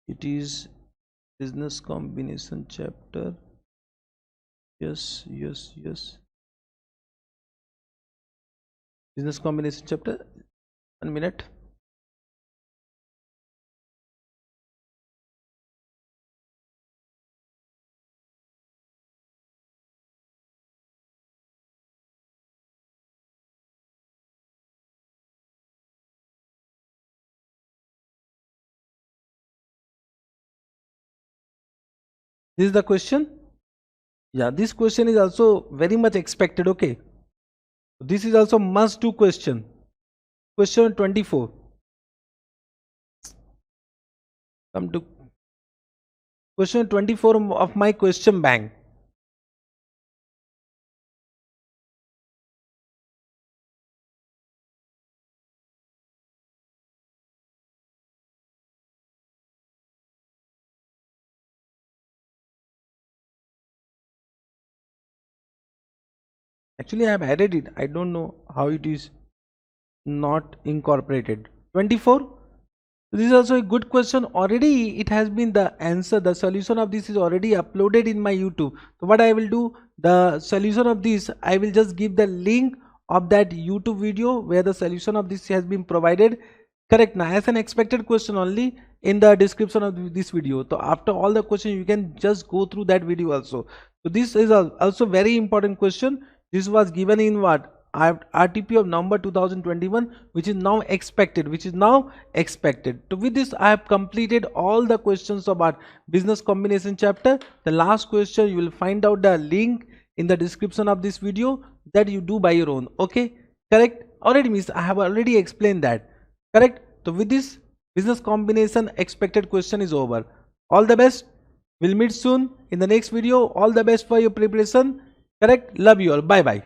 It is business combination chapter. Yes. Business combination chapter. 1 minute. This is the question. Yeah, this question is also very much expected. Okay, this is also must do question. Question 24. Come to question 24 of my question bank. Actually, I have added it. I don't know how it is not incorporated. 24. This is also a good question. Already it has been the answer. The solution of this is already uploaded in my YouTube. So what I will do, the solution of this, I will just give the link of that YouTube video where the solution of this has been provided. Correct now, as an expected question only in the description of this video. So after all the questions, you can just go through that video also. So this is also very important question. This was given in what? RTP of November 2021, which is now expected. So with this, I have completed all the questions about business combination chapter. The last question, you will find out the link in the description of this video that you do by your own. Okay, correct? Already means I have already explained that. Correct? So with this, business combination expected question is over. All the best. We'll meet soon in the next video. All the best for your preparation. Correct? Love you all. Bye bye.